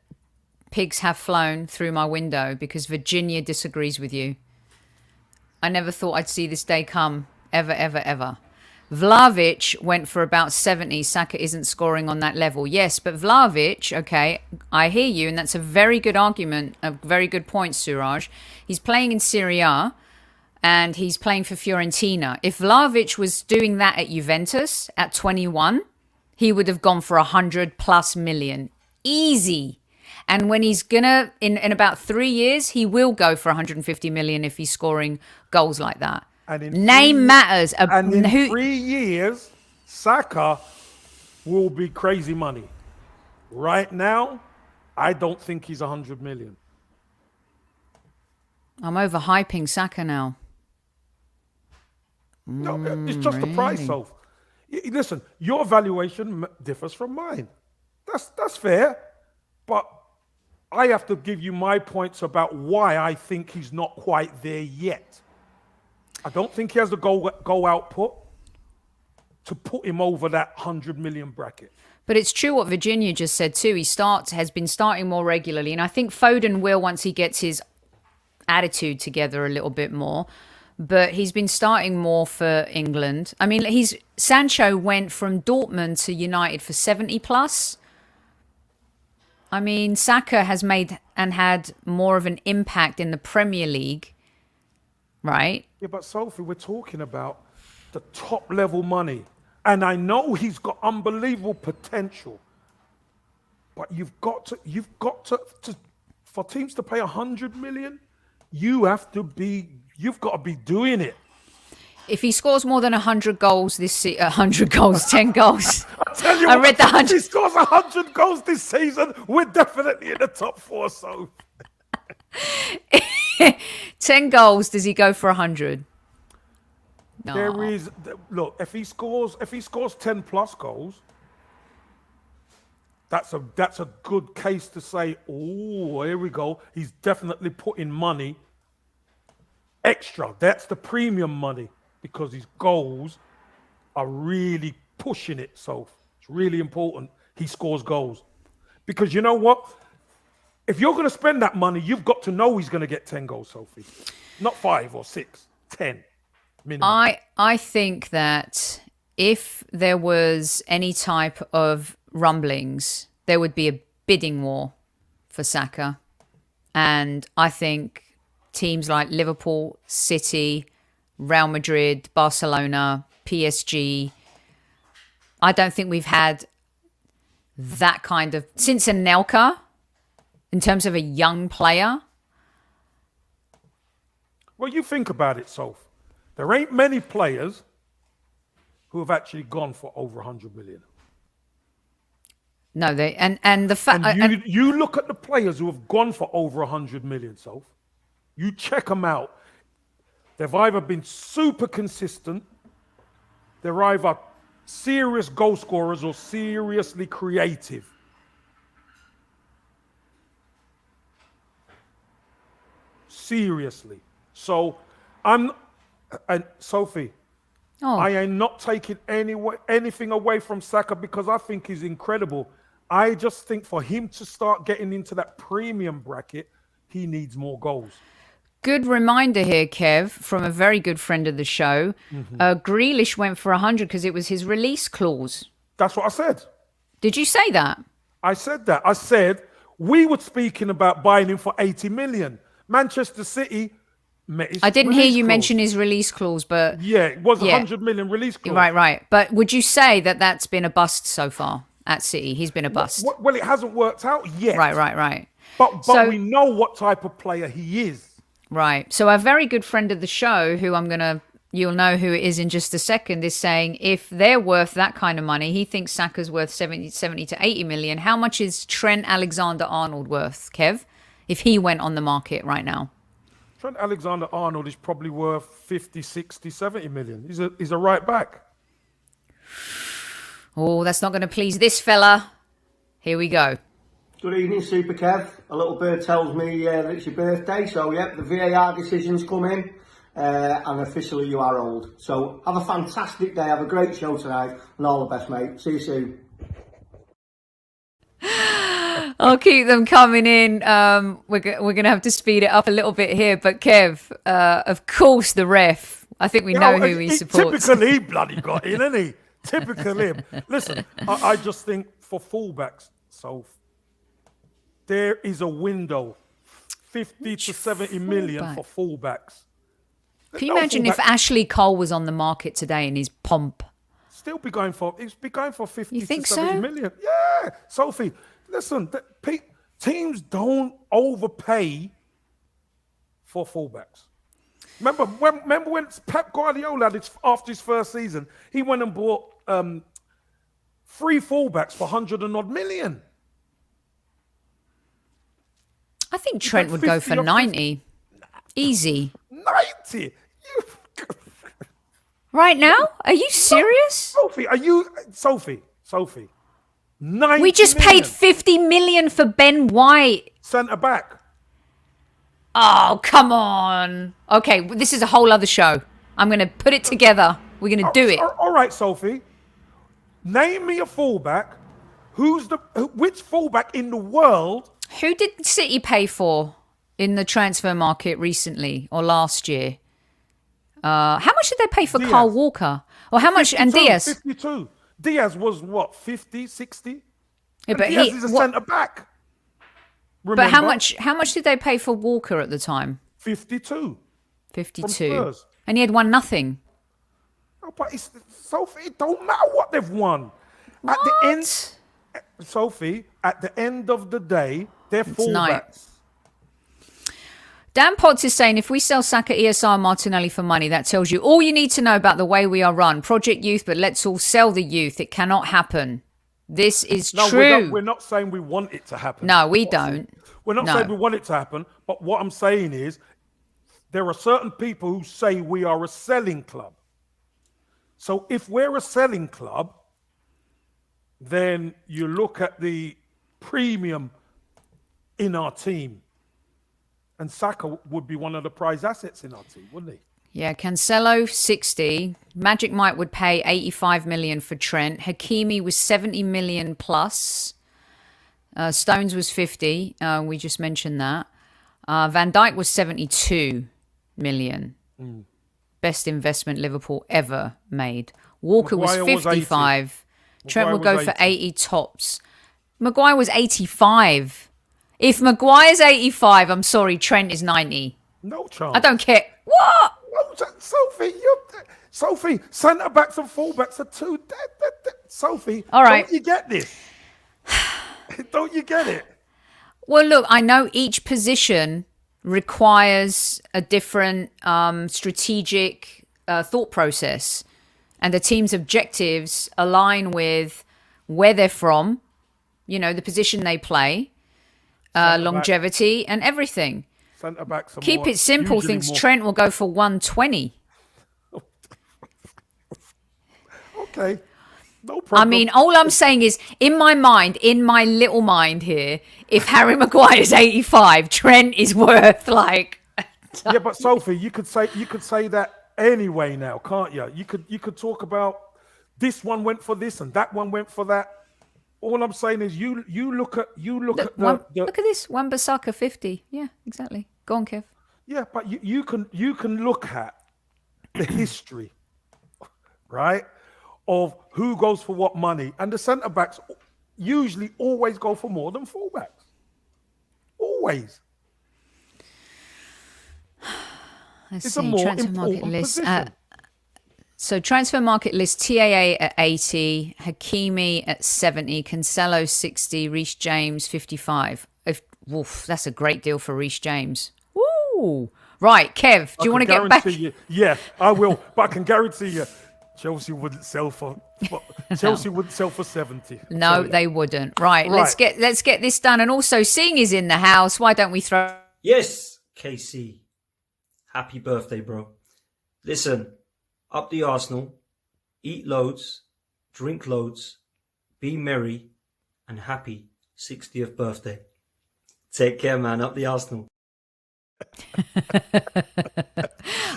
pigs have flown through my window because Virginia disagrees with you? I never thought I'd see this day come. Ever, ever, ever. Vlahovic went for about 70. Saka isn't scoring on that level. Yes, but Vlahovic, okay, I hear you, and that's a very good argument, a very good point, Suraj. He's playing in Serie A, and he's playing for Fiorentina. If Vlahovic was doing that at Juventus at 21, he would have gone for 100+ million. Easy. And when he's gonna, in about 3 years, he will go for 150 million if he's scoring goals like that. Name matters. And in 3 years, Saka will be crazy money. Right now, I don't think he's 100 million. I'm overhyping Saka now. No, it's just the price of. Listen, your valuation differs from mine. That's fair. But I have to give you my points about why I think he's not quite there yet. I don't think he has the goal output to put him over that 100 million bracket. But it's true what Virginia just said too. He has been starting more regularly. And I think Foden will once he gets his attitude together a little bit more. But he's been starting more for England. I mean, Sancho went from Dortmund to United for 70+. I mean, Saka has made and had more of an impact in the Premier League, right? Yeah, but Sophie, we're talking about the top level money. And I know he's got unbelievable potential. But you've got to for teams to pay 100 million, you've got to be doing it. If he scores more than 100 goals this season, 100 goals, 10 goals. I tell you I what, read the 100. If he scores 100 goals this season, we're definitely in the top 4. So 10 goals, does he go for 100? No. there is look, if he scores 10 plus goals, that's a good case to say, oh, here we go. He's definitely putting money extra. That's the premium money because his goals are really pushing it. So it's really important he scores goals. Because you know what? If you're going to spend that money, you've got to know he's going to get 10 goals, Sophie. Not 5 or 6, 10 minimum. I think that if there was any type of rumblings, there would be a bidding war for Saka. And I think teams like Liverpool, City, Real Madrid, Barcelona, PSG, I don't think we've had that kind of, since Anelka, in terms of a young player. Well, you think about it, Soph. There ain't many players who have actually gone for over 100 million. No, they and the fact And you look at the players who have gone for over 100 million, Soph. You check them out. They've either been super consistent, they're either serious goal scorers or seriously creative. Seriously. So and Sophie, I am not taking anything away from Saka because I think he's incredible. I just think for him to start getting into that premium bracket, he needs more goals. Good reminder here, Kev, from a very good friend of the show. Grealish went for 100 because it was his release clause. That's what I said. Did you say that? I said that. I said we were speaking about buying him for 80 million. Manchester City met his I didn't hear release you clause. mention his release clause, but... Yeah, it was 100 million release clause. Right. But would you say that that's been a bust so far at City? He's been a bust. Well, it hasn't worked out yet. Right. But So- we know what type of player he is. Right. So a very good friend of the show, who you'll know who it is in just a second, is saying if they're worth that kind of money, he thinks Saka's worth 70 to 80 million. How much is Trent Alexander-Arnold worth, Kev, if he went on the market right now? Trent Alexander-Arnold is probably worth 50, 60, 70 million. He's a right back. Oh, that's not going to please this fella. Here we go. Good evening, Super Kev. A little bird tells me that it's your birthday, so yep, the VAR decision's come in, and officially you are old. So have a fantastic day, have a great show tonight, and all the best, mate. See you soon. I'll keep them coming in. We're going to have to speed it up a little bit here, but Kev, of course, the ref. I think we know who he supports. Typically, he bloody got in, isn't he? Typical him. Listen, I just think for fullbacks, so there is a window, 50 to 70 million for fullbacks. Can you imagine if Ashley Cole was on the market today in his pomp? Still be going for 50 You think to 70 so? million. Yeah, Sophie, listen, teams don't overpay for fullbacks. Remember when Pep Guardiola had after his first season, he went and bought 3 fullbacks for 100 and odd million. I think Trent would go for 90. Easy. 90? Right now? Are you serious? Sophie, 90 We just million. paid 50 million for Ben White. Centre back. Oh, come on. Okay, this is a whole other show. I'm going to put it together. We're going to do it. All right, Sophie. Name me a fullback. Which fullback in the world? Who did City pay for in the transfer market recently or last year? How much did they pay for Diaz. Kyle Walker? Or how much? And Diaz? 52. Diaz was what, 50, 60? Yeah, And but Diaz is a centre back. But how much did they pay for Walker at the time? 52. 52. And he had won nothing. Oh, but Sophie, it don't matter what they've won. What? At the end, Sophie, at the end of the day, they're fullbacks. Dan Potts is saying, if we sell Saka, ESR, and Martinelli for money, that tells you all you need to know about the way we are run. Project Youth, but let's all sell the youth. It cannot happen. This is true. We're not saying we want it to happen. No, we don't. We're not saying we want it to happen. But what I'm saying is there are certain people who say we are a selling club. So if we're a selling club, then you look at the premium in our team. And Saka would be one of the prize assets in our team, wouldn't he? Yeah, Cancelo 60. Magic Mike would pay 85 million for Trent. Hakimi was 70 million plus. Stones was 50. We just mentioned that. Van Dijk was 72 million. Best investment Liverpool ever made. Walker was 55. Trent will go for 80 tops. Maguire was 85. If Maguire's 85, I'm sorry, Trent is 90. No chance. I don't care. What? No, Sophie, centre backs and full backs are two. Sophie, all right. Don't you get this? Don't you get it? Well, look, I know each position requires a different strategic thought process, and the team's objectives align with where they're from, the position they play, longevity, and everything. Centre backs. Keep it simple. Thinks Trent will go for 120. Okay. No problem. I mean, all I'm saying is, in my little mind here, if Harry Maguire is 85, Trent is worth like. Yeah, but Sophie, you could say that anyway now, can't you? You could talk about this one went for this and that one went for that. All I'm saying is you look at look at this Wan-Bissaka 50. Yeah, exactly. Go on, Kev. Yeah, but you can look at the history, right, of who goes for what money, and the centre backs usually always go for more than fullbacks. Always. It's a more important position. So transfer market list, TAA at 80, Hakimi at 70, Cancelo 60, Reece James 55. That's a great deal for Reece James. Woo! Right, Kev, do you want to get back? Yeah, I will, but I can guarantee you Chelsea wouldn't sell for 70. No, they wouldn't. Right, let's get this done. And also, Singh is in the house. Why don't we throw? Yes, KC. Happy birthday, bro. Listen. Up the Arsenal, eat loads, drink loads, be merry, and happy 60th birthday. Take care, man. Up the Arsenal. I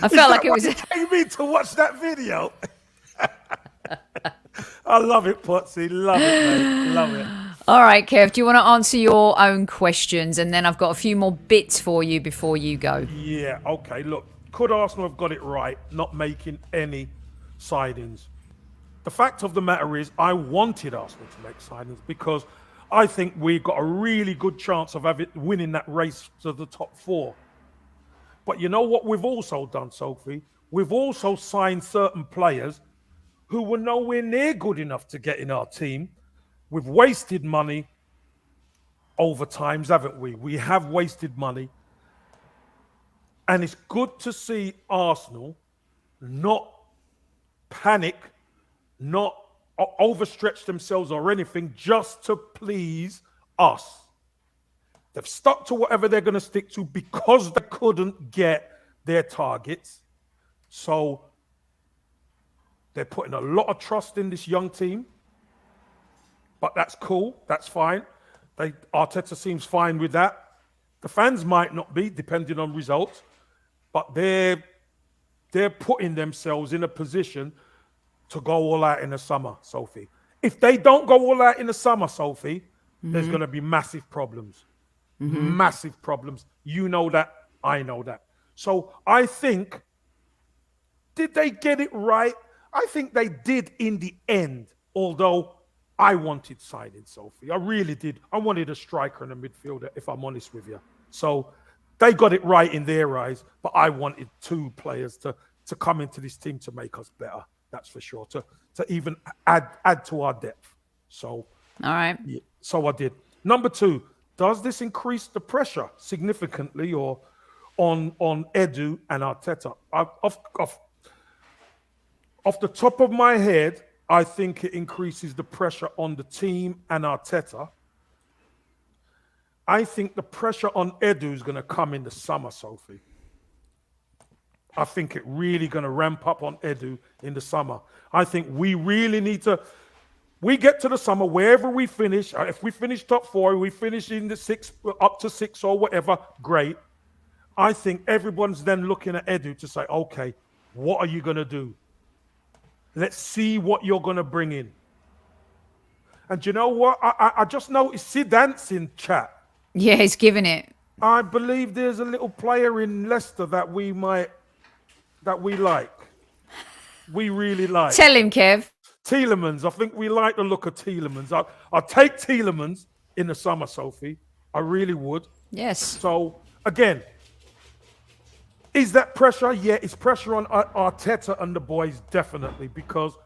felt like it was. Take me to watch that video. I love it, Potsy. Love it, mate. Love it. All right, Kev. Do you want to answer your own questions, and then I've got a few more bits for you before you go. Yeah. Okay. Look. Could Arsenal have got it right, not making any signings? The fact of the matter is, I wanted Arsenal to make signings because I think we've got a really good chance of winning that race to the top four. But you know what we've also done, Sophie? We've also signed certain players who were nowhere near good enough to get in our team. We've wasted money over times, haven't we? We have wasted money. And it's good to see Arsenal not panic, not overstretch themselves or anything just to please us. They've stuck to whatever they're going to stick to because they couldn't get their targets. So they're putting a lot of trust in this young team. But that's cool. That's fine. Arteta seems fine with that. The fans might not be, depending on results. But they're putting themselves in a position to go all out in the summer, Sophie. If they don't go all out in the summer, Sophie, there's going to be massive problems. Massive problems. You know that. I know that. So I think, did they get it right? I think they did in the end, although I wanted signing, Sophie. I really did. I wanted a striker and a midfielder, if I'm honest with you. So they got it right in their eyes, but I wanted two players to come into this team to make us better. That's for sure. To even add to our depth. So, all right. Yeah, so I did. Number 2, does this increase the pressure significantly or on Edu and Arteta? Off the top of my head, I think it increases the pressure on the team and Arteta. I think the pressure on Edu is going to come in the summer, Sophie. I think it really going to ramp up on Edu in the summer. I think we really need to. We get to the summer, wherever we finish. If we finish top 4, we finish in the 6, up to 6 or whatever, great. I think everyone's then looking at Edu to say, okay, what are you going to do? Let's see what you're going to bring in. And you know what? I just noticed Zidane's in chat. Yeah, he's giving it. I believe there's a little player in Leicester that we like. We really like. Tell him, Kev. Tielemans. I think we like the look of Tielemans. I'll take Tielemans in the summer, Sophie. I really would. Yes. So, again, is that pressure? Yeah, it's pressure on Arteta and the boys, definitely, because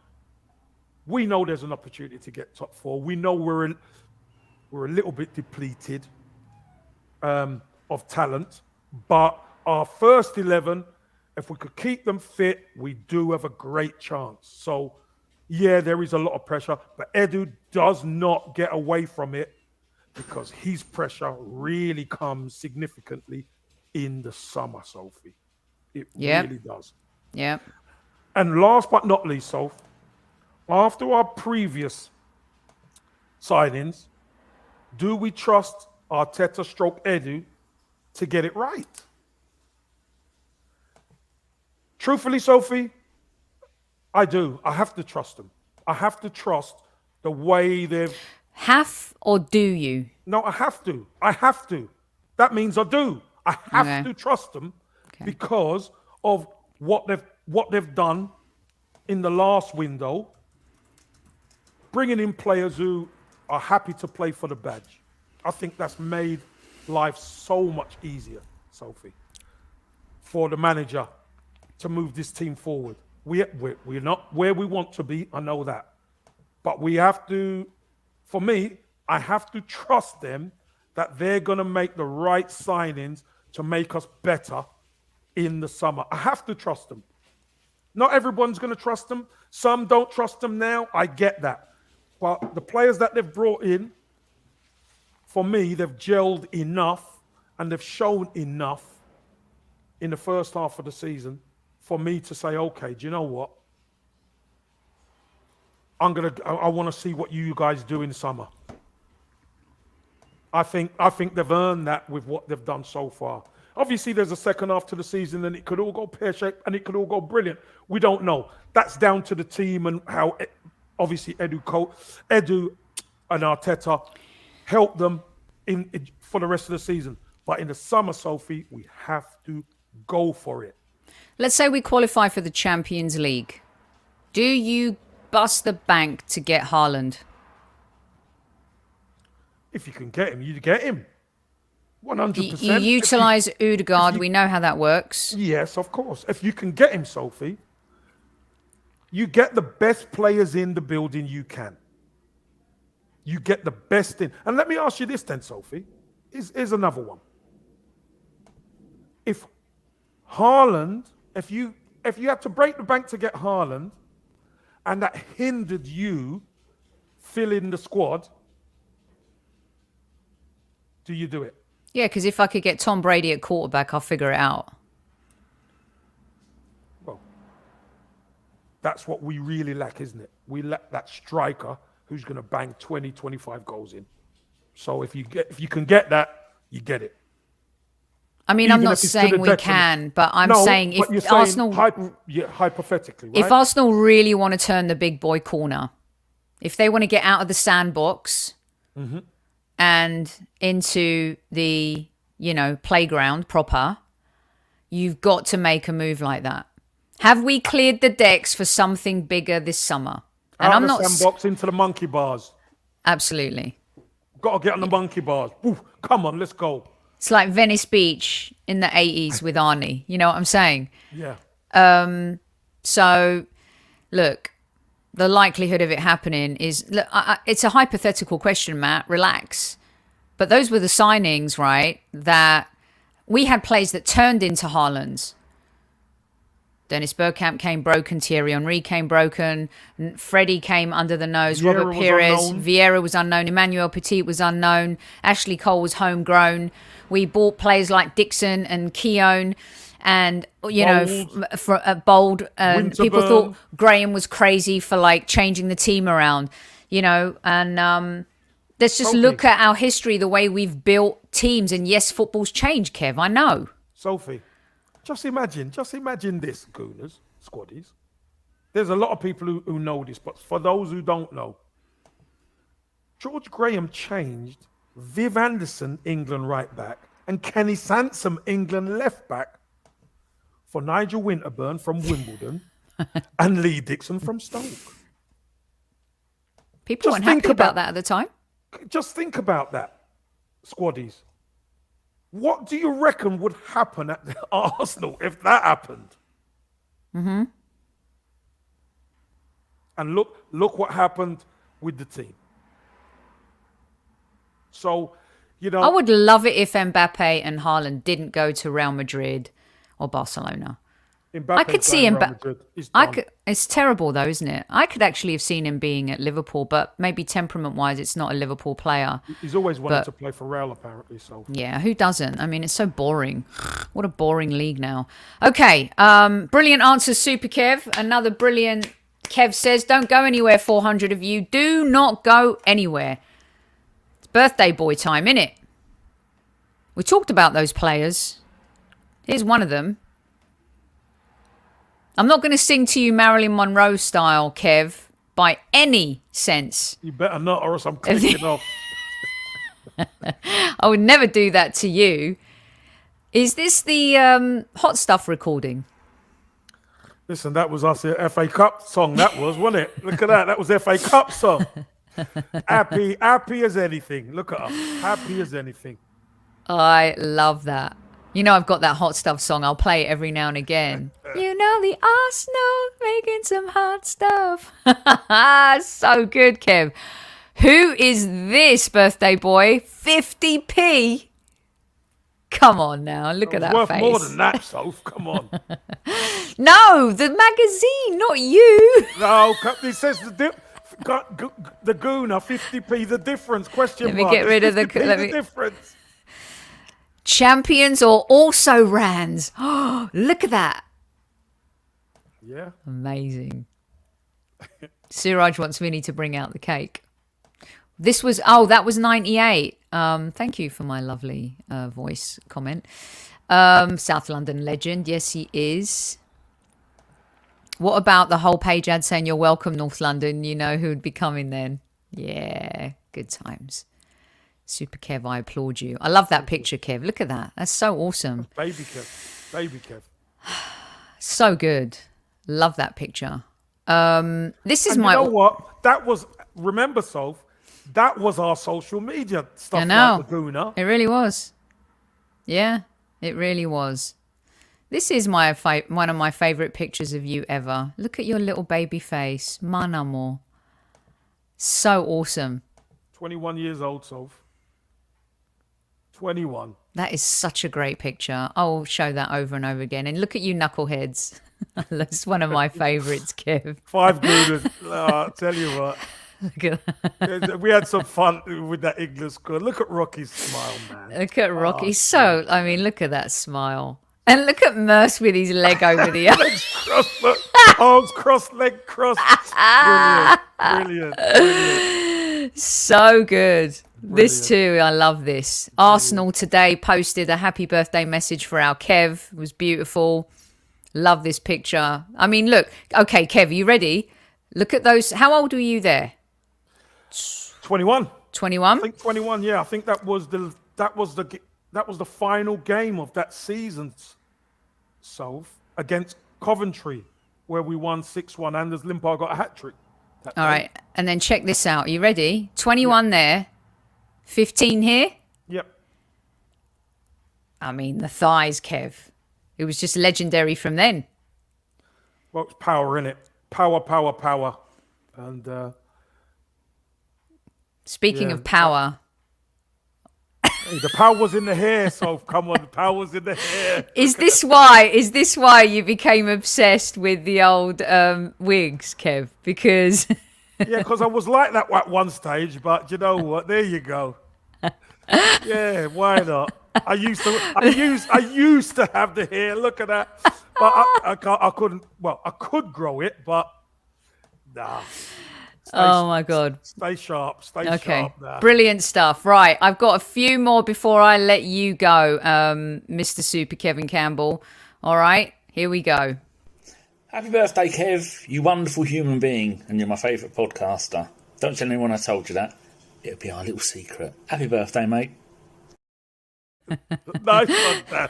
we know there's an opportunity to get top 4. We know we're a little bit depleted of talent, but our first 11, if we could keep them fit, we do have a great chance. So, yeah, there is a lot of pressure, but Edu does not get away from it because his pressure really comes significantly in the summer, Sophie. It really does. Yeah. And last but not least, Soph, after our previous signings, do we trust Arteta stroke Edu to get it right? Truthfully, Sophie, I do. I have to trust them. I have to trust the way they've... Have or do you? No, I have to. I have to. That means I do. I have to trust them because of what they've done in the last window, bringing in players who are happy to play for the badge. I think that's made life so much easier, Sophie, for the manager to move this team forward. We're not where we want to be, I know that. But we have to, for me, I have to trust them that they're going to make the right signings to make us better in the summer. I have to trust them. Not everyone's going to trust them. Some don't trust them now. I get that. But the players that they've brought in, for me, they've gelled enough and they've shown enough in the first half of the season for me to say, okay, do you know what? I want to see what you guys do in summer. I think they've earned that with what they've done so far. Obviously, there's a second half to the season and it could all go pear-shaped and it could all go brilliant. We don't know. That's down to the team and how, obviously, Edu and Arteta help them for the rest of the season. But in the summer, Sophie, we have to go for it. Let's say we qualify for the Champions League. Do you bust the bank to get Haaland? If you can get him, you get him. 100%. You utilise Odegaard. We know how that works. Yes, of course. If you can get him, Sophie, you get the best players in the building you can. You get the best in. And let me ask you this then, Sophie. Here's another one. If Haaland, if you had to break the bank to get Haaland, and that hindered you filling the squad, do you do it? Yeah, because if I could get Tom Brady at quarterback, I'll figure it out. Well, that's what we really lack, isn't it? We lack that striker who's going to bang 20, 25 goals in. So if you can get that, you get it. I mean, I'm not saying we can, but I'm saying if Arsenal... hypothetically, right? If Arsenal really want to turn the big boy corner, if they want to get out of the sandbox and into the, playground proper, you've got to make a move like that. Have we cleared the decks for something bigger this summer? And I'm not sandbox into the monkey bars. Absolutely. Got to get on the monkey bars. Ooh, come on, let's go. It's like Venice Beach in the 80s with Arnie. You know what I'm saying? Yeah. So, look, the likelihood of it happening is... Look, it's a hypothetical question, Matt. Relax. But those were the signings, right, that we had players that turned into Haalands. Dennis Bergkamp came broken. Thierry Henry came broken. Freddie came under the nose. Vieira Robert was Pires. unknown. Vieira was unknown. Emmanuel Petit was unknown. Ashley Cole was homegrown. We bought players like Dixon and Keown. And, you know, for Bold. People thought Graham was crazy for, like, changing the team around, you know. And let's just look at our history, the way we've built teams. And, yes, football's changed, Kev. I know. Sophie. Just imagine this, Gooners, squaddies. There's a lot of people who know this, but for those who don't know, George Graham changed Viv Anderson, England right back, and Kenny Sansom, England left back, for Nigel Winterburn from Wimbledon and Lee Dixon from Stoke. People weren't happy about that at the time. Just think about that, squaddies. What do you reckon would happen at Arsenal if that happened? Mm-hmm. And look what happened with the team. So, you know, I would love it if Mbappe and Haaland didn't go to Real Madrid or Barcelona. Mbappe I could see him. It's It's terrible, though, isn't it? I could actually have seen him being at Liverpool, but maybe temperament-wise, it's not a Liverpool player. He's always wanted to play for Real, apparently. So yeah, who doesn't? I mean, it's so boring. What a boring league now. Okay, brilliant answer, Super Kev. Another brilliant. Kev says, "Don't go anywhere. 400 of you, do not go anywhere. It's birthday boy time, innit? We talked about those players. Here's one of them." I'm not going to sing to you Marilyn Monroe style, Kev, by any sense. You better not, or else I'm clicking off. I would never do that to you. Is this the Hot Stuff recording? Listen, that was us FA Cup song. That was, wasn't it? Look at that. That was FA Cup song. Happy as anything. Look at us. Happy as anything. I love that. You know, I've got that Hot Stuff song. I'll play it every now and again. You know, the Arsenal making some hot stuff. So good, Kev. Who is this birthday boy? 50p? Come on now. Look at that worth face. More than that, Soph. Come on. No, the magazine, not you. No, it says the Gooner, 50p, the difference. Question mark. Let me get rid of the difference. Champions or also Rands? Oh, look at that. Yeah. Amazing. Siraj wants Vinny to bring out the cake. This was, that was 98. Thank you for my lovely voice comment. South London legend. Yes, he is. What about the whole page ad saying you're welcome, North London? You know who would be coming then. Yeah, good times. Super Kev, I applaud you. I love that picture, Kev. Look at that. That's so awesome. Baby Kev. Baby Kev. So good. Love that picture. This is and my... You know what? That was... Remember, Soph, that was our social media stuff. I know. Like the Gooner. It really was. Yeah, it really was. This is one of my favourite pictures of you ever. Look at your little baby face. Mon amour. So awesome. 21 years old, Soph. 21. That is such a great picture. I'll show that over and over again. And look at you knuckleheads. That's one of my favourites, Kev. 5 Gooners. I'll tell you what. Look at that. We had some fun with that England squad. Look at Rocky's smile, man. Look at Rocky. Look at that smile. And look at Merce with his leg over the other. Legs crossed, look. Arms crossed, leg crossed. Brilliant. So good. Brilliant. This too, I love this. Brilliant. Arsenal today posted a happy birthday message for our Kev. It was beautiful. Love this picture. I mean, look. Okay, Kev, are you ready? Look at those. How old were you there? 21. 21? I think 21, yeah. I think that was the final game of that season, Soph, against Coventry, where we won 6-1. Anders Limpar got a hat-trick. All right. And then check this out. You ready? 21 there. 15 here. Yep. I mean, the thighs, Kev. It was just legendary from then. Well, it's power in it. Power, power, power. And speaking of power, hey, the power was in the hair. So come on, the power was in the hair. Is this why you became obsessed with the old wigs, Kev? Because yeah, because I was like that at one stage, but you know what? There you go. Yeah, why not? I used to have the hair. Look at that. But I couldn't. Well, I could grow it, but nah. Oh my God. Stay sharp. Stay sharp. Nah. Brilliant stuff. Right. I've got a few more before I let you go, Mr. Super Kevin Campbell. All right. Here we go. Happy birthday, Kev. You wonderful human being, and you're my favourite podcaster. Don't tell anyone I told you that. It'll be our little secret. Happy birthday, mate. Nice one, Dan.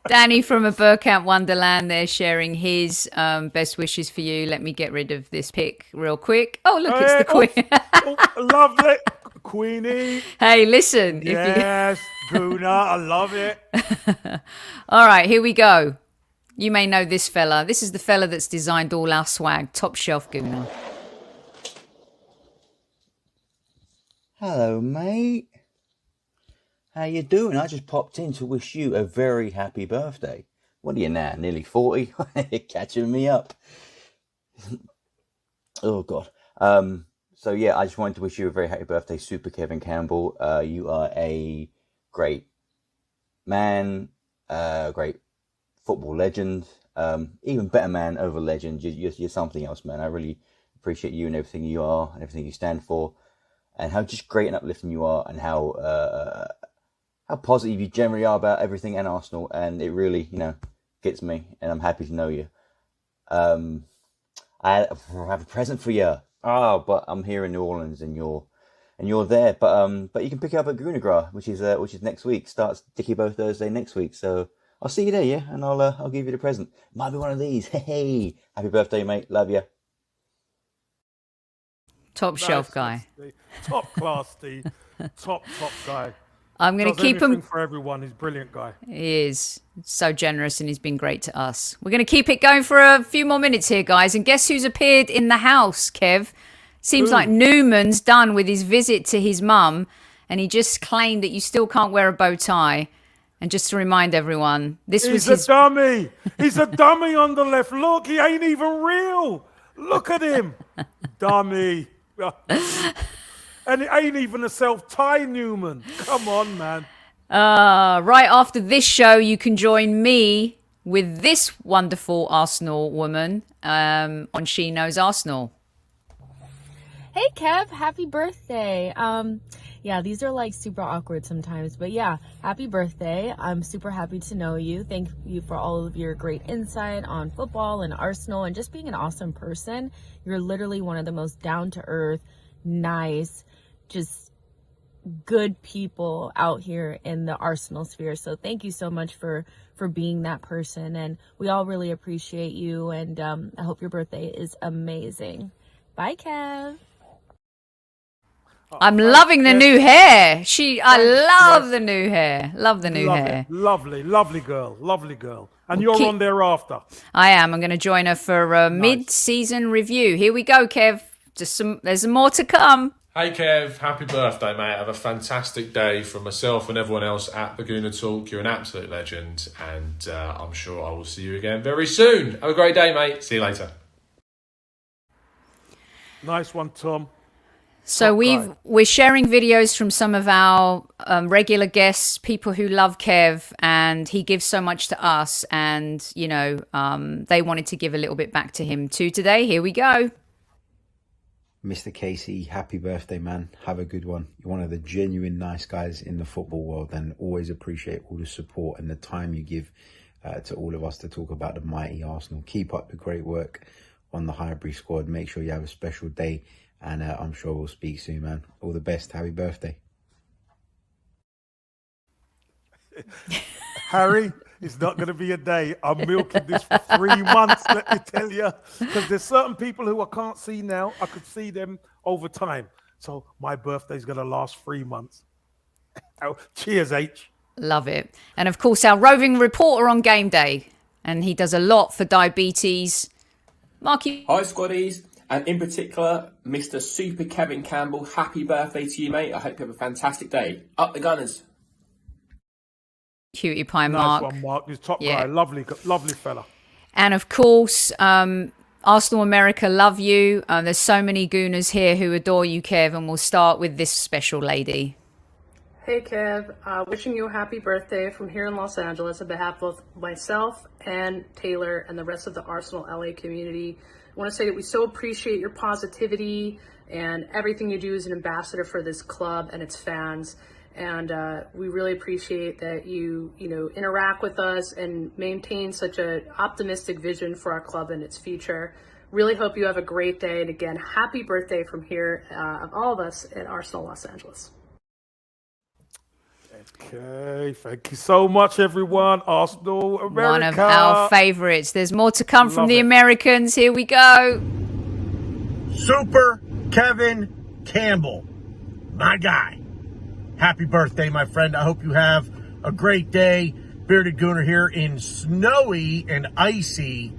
Danny from a Burkamp Wonderland there sharing his best wishes for you. Let me get rid of this pic real quick. Oh, look, it's the Queen. Lovely. Queenie. Hey, listen. Yes, Gooner. I love it. All right, here we go. You may know this fella. This is the fella that's designed all our swag. Top shelf Gooner. Hello, mate. How you doing? I just popped in to wish you a very happy birthday. What are you now? Nearly 40? You're catching me up. Oh, God. So, yeah, I just wanted to wish you a very happy birthday, Super Kevin Campbell. You are a great man, great football legend, even better man over legend. You're something else, man. I really appreciate you and everything you are and everything you stand for, and how just great and uplifting you are, and how positive you generally are about everything and Arsenal. And it really, gets me, and I'm happy to know you. I have a present for you. Oh, but I'm here in New Orleans, and you're there. But you can pick it up at Gooner, which is next week. Starts Dicky Bow Thursday next week. So I'll see you there, yeah, and I'll give you the present. Might be one of these. Hey, happy birthday, mate. Love you. Top shelf guy. Top class, Steve. Top guy. I'm going to keep him for everyone. He's a brilliant guy. He is so generous, and he's been great to us. We're going to keep it going for a few more minutes here, guys. And guess who's appeared in the house, Kev? Seems like Newman's done with his visit to his mum, and he just claimed that you still can't wear a bow tie. And just to remind everyone, He's a dummy. He's a dummy on the left. Look, he ain't even real. Look at him. Dummy. And it ain't even a self-tie, Newman. Come on, man. Right after this show, you can join me with this wonderful Arsenal woman on She Knows Arsenal. Hey, Kev. Happy birthday. Yeah, these are like super awkward sometimes, but yeah, happy birthday. I'm super happy to know you. Thank you for all of your great insight on football and Arsenal and just being an awesome person. You're literally one of the most down-to-earth, nice, just good people out here in the Arsenal sphere. So thank you so much for being that person, and we all really appreciate you, and I hope your birthday is amazing. Bye, Kev. I'm loving the new hair. I love the new hair. Love the new hair. Lovely girl. And you're on there after. I am. I'm going to join her for a mid-season review. Here we go, Kev. There's more to come. Hey Kev, happy birthday, mate. Have a fantastic day from myself and everyone else at the Gooner Talk. You're an absolute legend, and I'm sure I will see you again very soon. Have a great day, mate. See you later. Nice one, Tom. So we're sharing videos from some of our regular guests, people who love Kev, and he gives so much to us, and they wanted to give a little bit back to him too today. Here we go. Mr. Casey, happy birthday, man. Have a good one. You're one of the genuine nice guys in the football world, and always appreciate all the support and the time you give to all of us to talk about the mighty Arsenal. Keep up the great work on the Highbury squad. Make sure you have a special day, and I'm sure we'll speak soon, man. All the best. Happy birthday. Harry, It's not going to be a day. I'm milking this for 3 months, let me tell you. Because there's certain people who I can't see now. I could see them over time. So my birthday's going to last 3 months. Oh, cheers, H. Love it. And of course, our roving reporter on game day. And he does a lot for diabetes. Marky. Hi, squaddies. And in particular, Mr. Super Kevin Campbell, happy birthday to you, mate. I hope you have a fantastic day. Up the Gunners. Cutie pie, Nice Mark. one, Mark. He's top guy. Lovely fella. And of course, Arsenal America love you. There's so many Gooners here who adore you, Kev. And we'll start with this special lady. Hey Kev, wishing you a happy birthday from here in Los Angeles on behalf of myself and Taylor and the rest of the Arsenal LA community. I want to say that we so appreciate your positivity and everything you do as an ambassador for this club and its fans. And we really appreciate that you interact with us and maintain such an optimistic vision for our club and its future. Really hope you have a great day. And again, happy birthday from here of all of us at Arsenal Los Angeles. Okay, thank you so much, everyone. Arsenal America. One of our favourites. There's more to come from the Americans. Here we go. Super Kevin Campbell, my guy. Happy birthday, my friend. I hope you have a great day. Bearded Gooner here in snowy and icy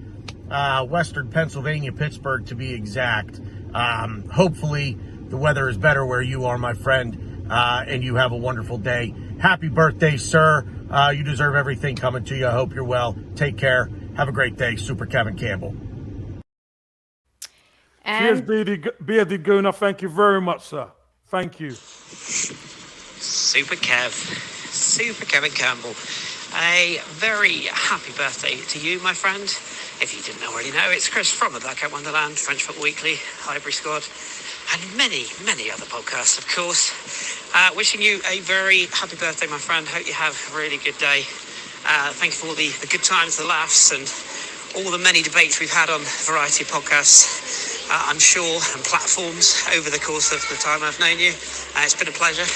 western Pennsylvania, Pittsburgh to be exact. Hopefully the weather is better where you are, my friend, and you have a wonderful day. Happy birthday, sir. You deserve everything coming to you. I hope you're well. Take care. Have a great day. Super Kevin Campbell. Cheers, Bearded Gooner. Thank you very much, sir. Thank you. Super Kevin Campbell. A very happy birthday to you, my friend. If you didn't already know, it's Chris from the Black Out Wonderland, French Football Weekly, Highbury Squad, and many, many other podcasts, of course. Wishing you a very happy birthday, my friend. Hope you have a really good day. Thank you for all the good times, the laughs, and all the many debates we've had on a variety of podcasts, I'm sure, and platforms over the course of the time I've known you. It's been a pleasure.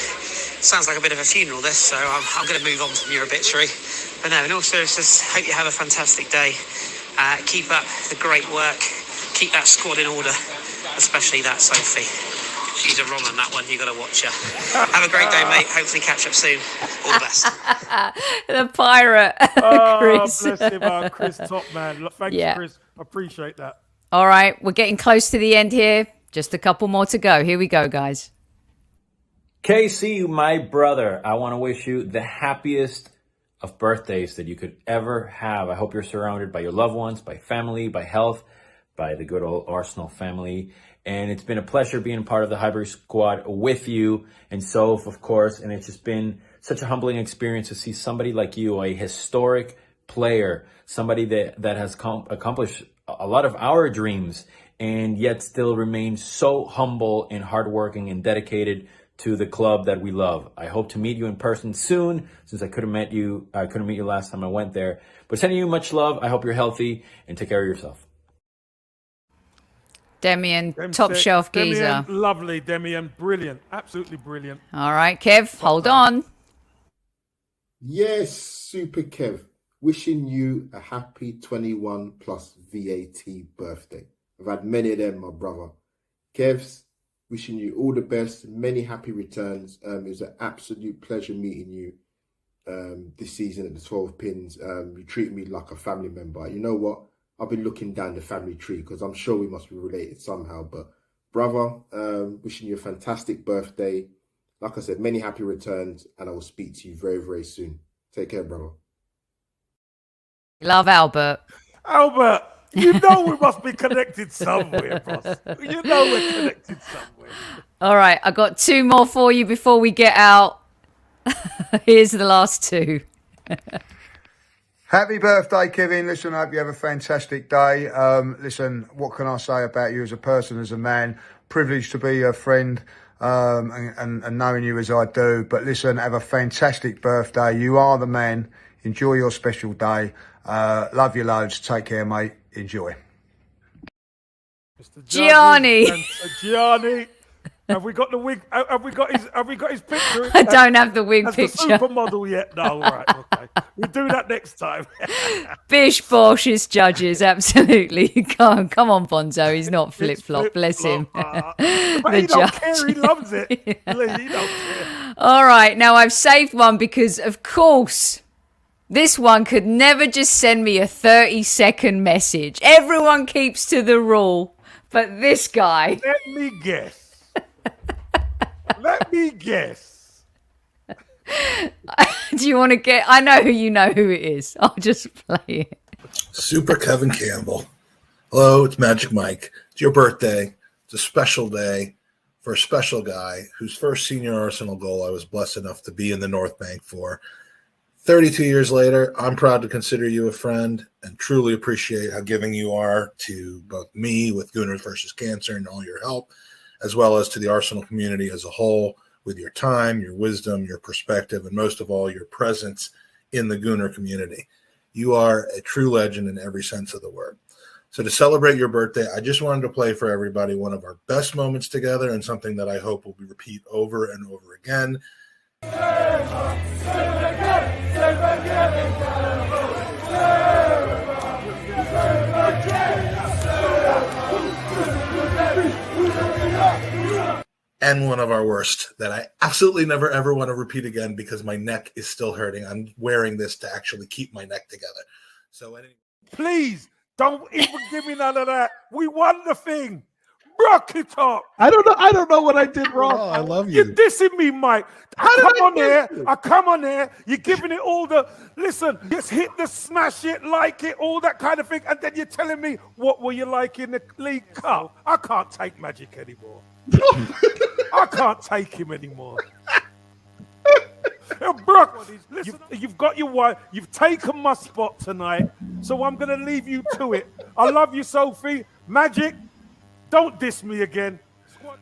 Sounds like a bit of a funeral, this, so I'm going to move on from your obituary. But no, in all seriousness, hope you have a fantastic day. Keep up the great work. Keep that squad in order, especially that Sophie. She's a wrong on that one. You got to watch her. Have a great day, mate. Hopefully catch up soon. All the best. The pirate, Chris. Bless him, Chris, top man. Thanks, Chris. Appreciate that. All right, we're getting close to the end here. Just a couple more to go. Here we go, guys. KC, my brother, I want to wish you the happiest of birthdays that you could ever have. I hope you're surrounded by your loved ones, by family, by health, by the good old Arsenal family. And it's been a pleasure being part of the HIGHBURY Squad with you and Soph, of course. And it's just been such a humbling experience to see somebody like you, a historic player, somebody that has accomplished a lot of our dreams and yet still remains so humble and hardworking and dedicated to the club that we love. I hope to meet you in person soon, since I couldn't meet you last time I went there. But sending you much love. I hope you're healthy and take care of yourself. Demian, top shelf geezer. Demian, lovely, Demian. Brilliant. Absolutely brilliant. All right, Kev, hold on. Yes, Super Kev. Wishing you a happy 21 plus VAT birthday. I've had many of them, my brother. Kevs, wishing you all the best, many happy returns. It was an absolute pleasure meeting you this season at the 12 Pins. You treat me like a family member. You know what? I've been looking down the family tree because I'm sure we must be related somehow. But brother, wishing you a fantastic birthday. Like I said, many happy returns, and I will speak to you very, very soon. Take care, brother. Love Albert. Albert, you know we must be connected somewhere, boss. You know we're connected somewhere. All right, I got two more for you before we get out. Here's the last two. Happy birthday, Kevin. Listen, I hope you have a fantastic day. Listen, what can I say about you as a person, as a man? Privileged to be a friend and knowing you as I do. But listen, have a fantastic birthday. You are the man. Enjoy your special day. Love you loads. Take care, mate. Enjoy. Mr. Gianni. Gianni. Have we got the wig? Have we got his picture? I don't have the wig As picture. the supermodel yet? No, all right, okay. We'll do that next time. Bish Bosh is judges, absolutely. Come on, Bonzo. He's not flip-flop. Bless him. But The he don't care. He judge. loves it. He don't care. All right, now I've saved one because, of course, this one could never just send me a 30-second message. Everyone keeps to the rule, but this guy. Let me guess. Let me guess. Do you want to get? I know who it is. I'll just play it. Super Kevin Campbell. Hello, it's Magic Mike. It's your birthday. It's a special day for a special guy whose first senior Arsenal goal I was blessed enough to be in the North Bank for. 32 years later, I'm proud to consider you a friend and truly appreciate how giving you are to both me with Gooner versus Cancer and all your help, as well as to the Arsenal community as a whole with your time, your wisdom, your perspective, and most of all, your presence in the Gooner community. You are a true legend in every sense of the word. So to celebrate your birthday, I just wanted to play for everybody one of our best moments together and something that I hope will be repeat over and over again. And one of our worst that I absolutely never ever want to repeat again because my neck is still hurting. I'm wearing this to actually keep my neck together. So Please don't even give me none of that. We won the thing. Rock it up. I don't know what I did wrong. I love you. You're dissing me, Mike. I come on there. You're giving it all the, listen, just hit the smash it, like it, all that kind of thing. And then you're telling me, what were you like in the League Cup? I can't take Magic anymore. I can't take him anymore. Brock, you've got your wife. You've taken my spot tonight. So I'm going to leave you to it. I love you, Sophie. Magic, don't diss me again.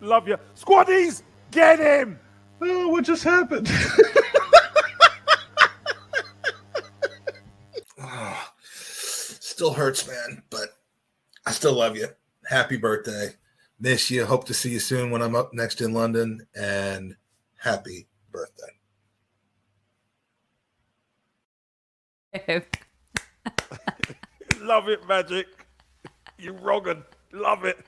Love you. Squaddies, get him. Oh, what just happened? Still hurts, man, but I still love you. Happy birthday. Miss you. Hope to see you soon when I'm up next in London. And happy birthday. Love it, Magic. You wrongin'. Love it.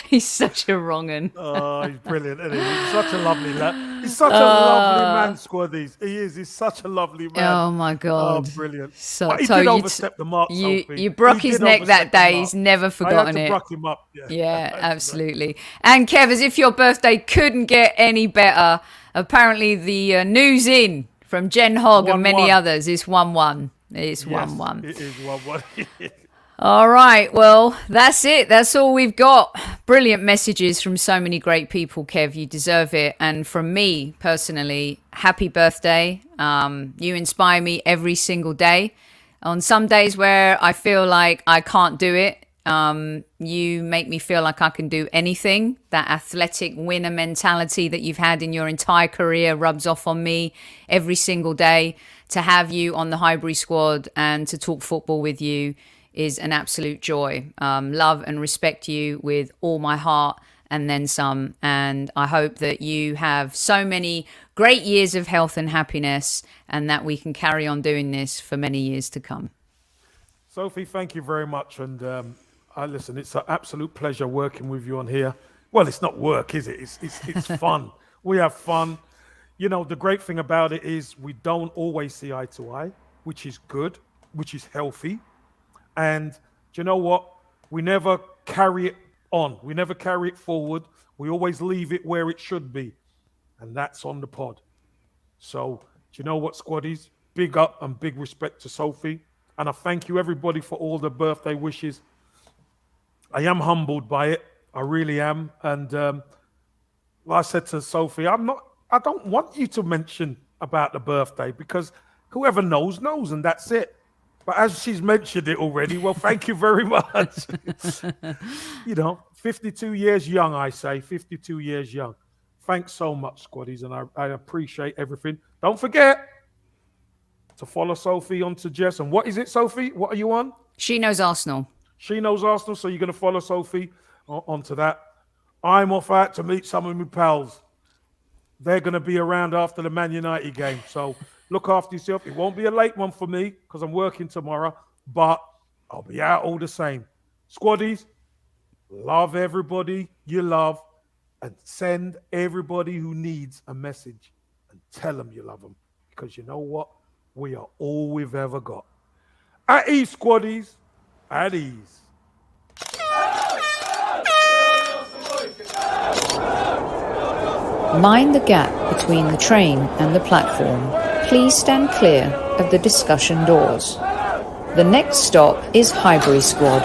He's such a wrong'un. Oh, he's brilliant, isn't he? He's such a lovely lad. He's such a lovely man, Squaddies. He is. He's such a lovely man. Oh, my God. Oh, brilliant. So, But he did overstep the mark, Sophie. You broke He his did neck that overstep the day. mark. He's never I forgotten had to it. bruck him up. Yeah, absolutely. And Kev, as if your birthday couldn't get any better, apparently the news in from Jen Hogg and many 1-1. others is 1-1. It's Yes, 1-1. It is 1-1. All right. Well, that's it. That's all we've got. Brilliant messages from so many great people, Kev. You deserve it. And from me personally, happy birthday. You inspire me every single day. On some days where I feel like I can't do it, you make me feel like I can do anything. That athletic winner mentality that you've had in your entire career rubs off on me every single day. To have you on the Highbury squad and to talk football with you is an absolute joy. Love and respect you with all my heart and then some. And I hope that you have so many great years of health and happiness and that we can carry on doing this for many years to come. Sophie, thank you very much. And listen, it's an absolute pleasure working with you on here. Well, it's not work, is it? It's fun. We have fun. You know, the great thing about it is we don't always see eye to eye, which is good, which is healthy. And do you know what? We never carry it on. We never carry it forward. We always leave it where it should be. And that's on the pod. So, do you know what, Squaddies? Big up and big respect to Sophie. And I thank you, everybody, for all the birthday wishes. I am humbled by it. I really am. And like I said to Sophie, I don't want you to mention about the birthday because whoever knows, and that's it. But as she's mentioned it already, well, thank you very much. 52 years young, I say, 52 years young. Thanks so much, Squaddies, and I appreciate everything. Don't forget to follow Sophie onto Jess. And what is it, Sophie? What are you on? She Knows Arsenal. She Knows Arsenal, so you're going to follow Sophie onto that. I'm off out to meet some of my pals. They're going to be around after the Man United game. So Look after yourself. It won't be a late one for me because I'm working tomorrow, but I'll be out all the same. Squaddies, love everybody you love and send everybody who needs a message and tell them you love them, because you know what? We are all we've ever got. At ease, Squaddies. At ease. Mind the gap between the train and the platform. Please stand clear of the discussion doors. The next stop is Highbury Squad.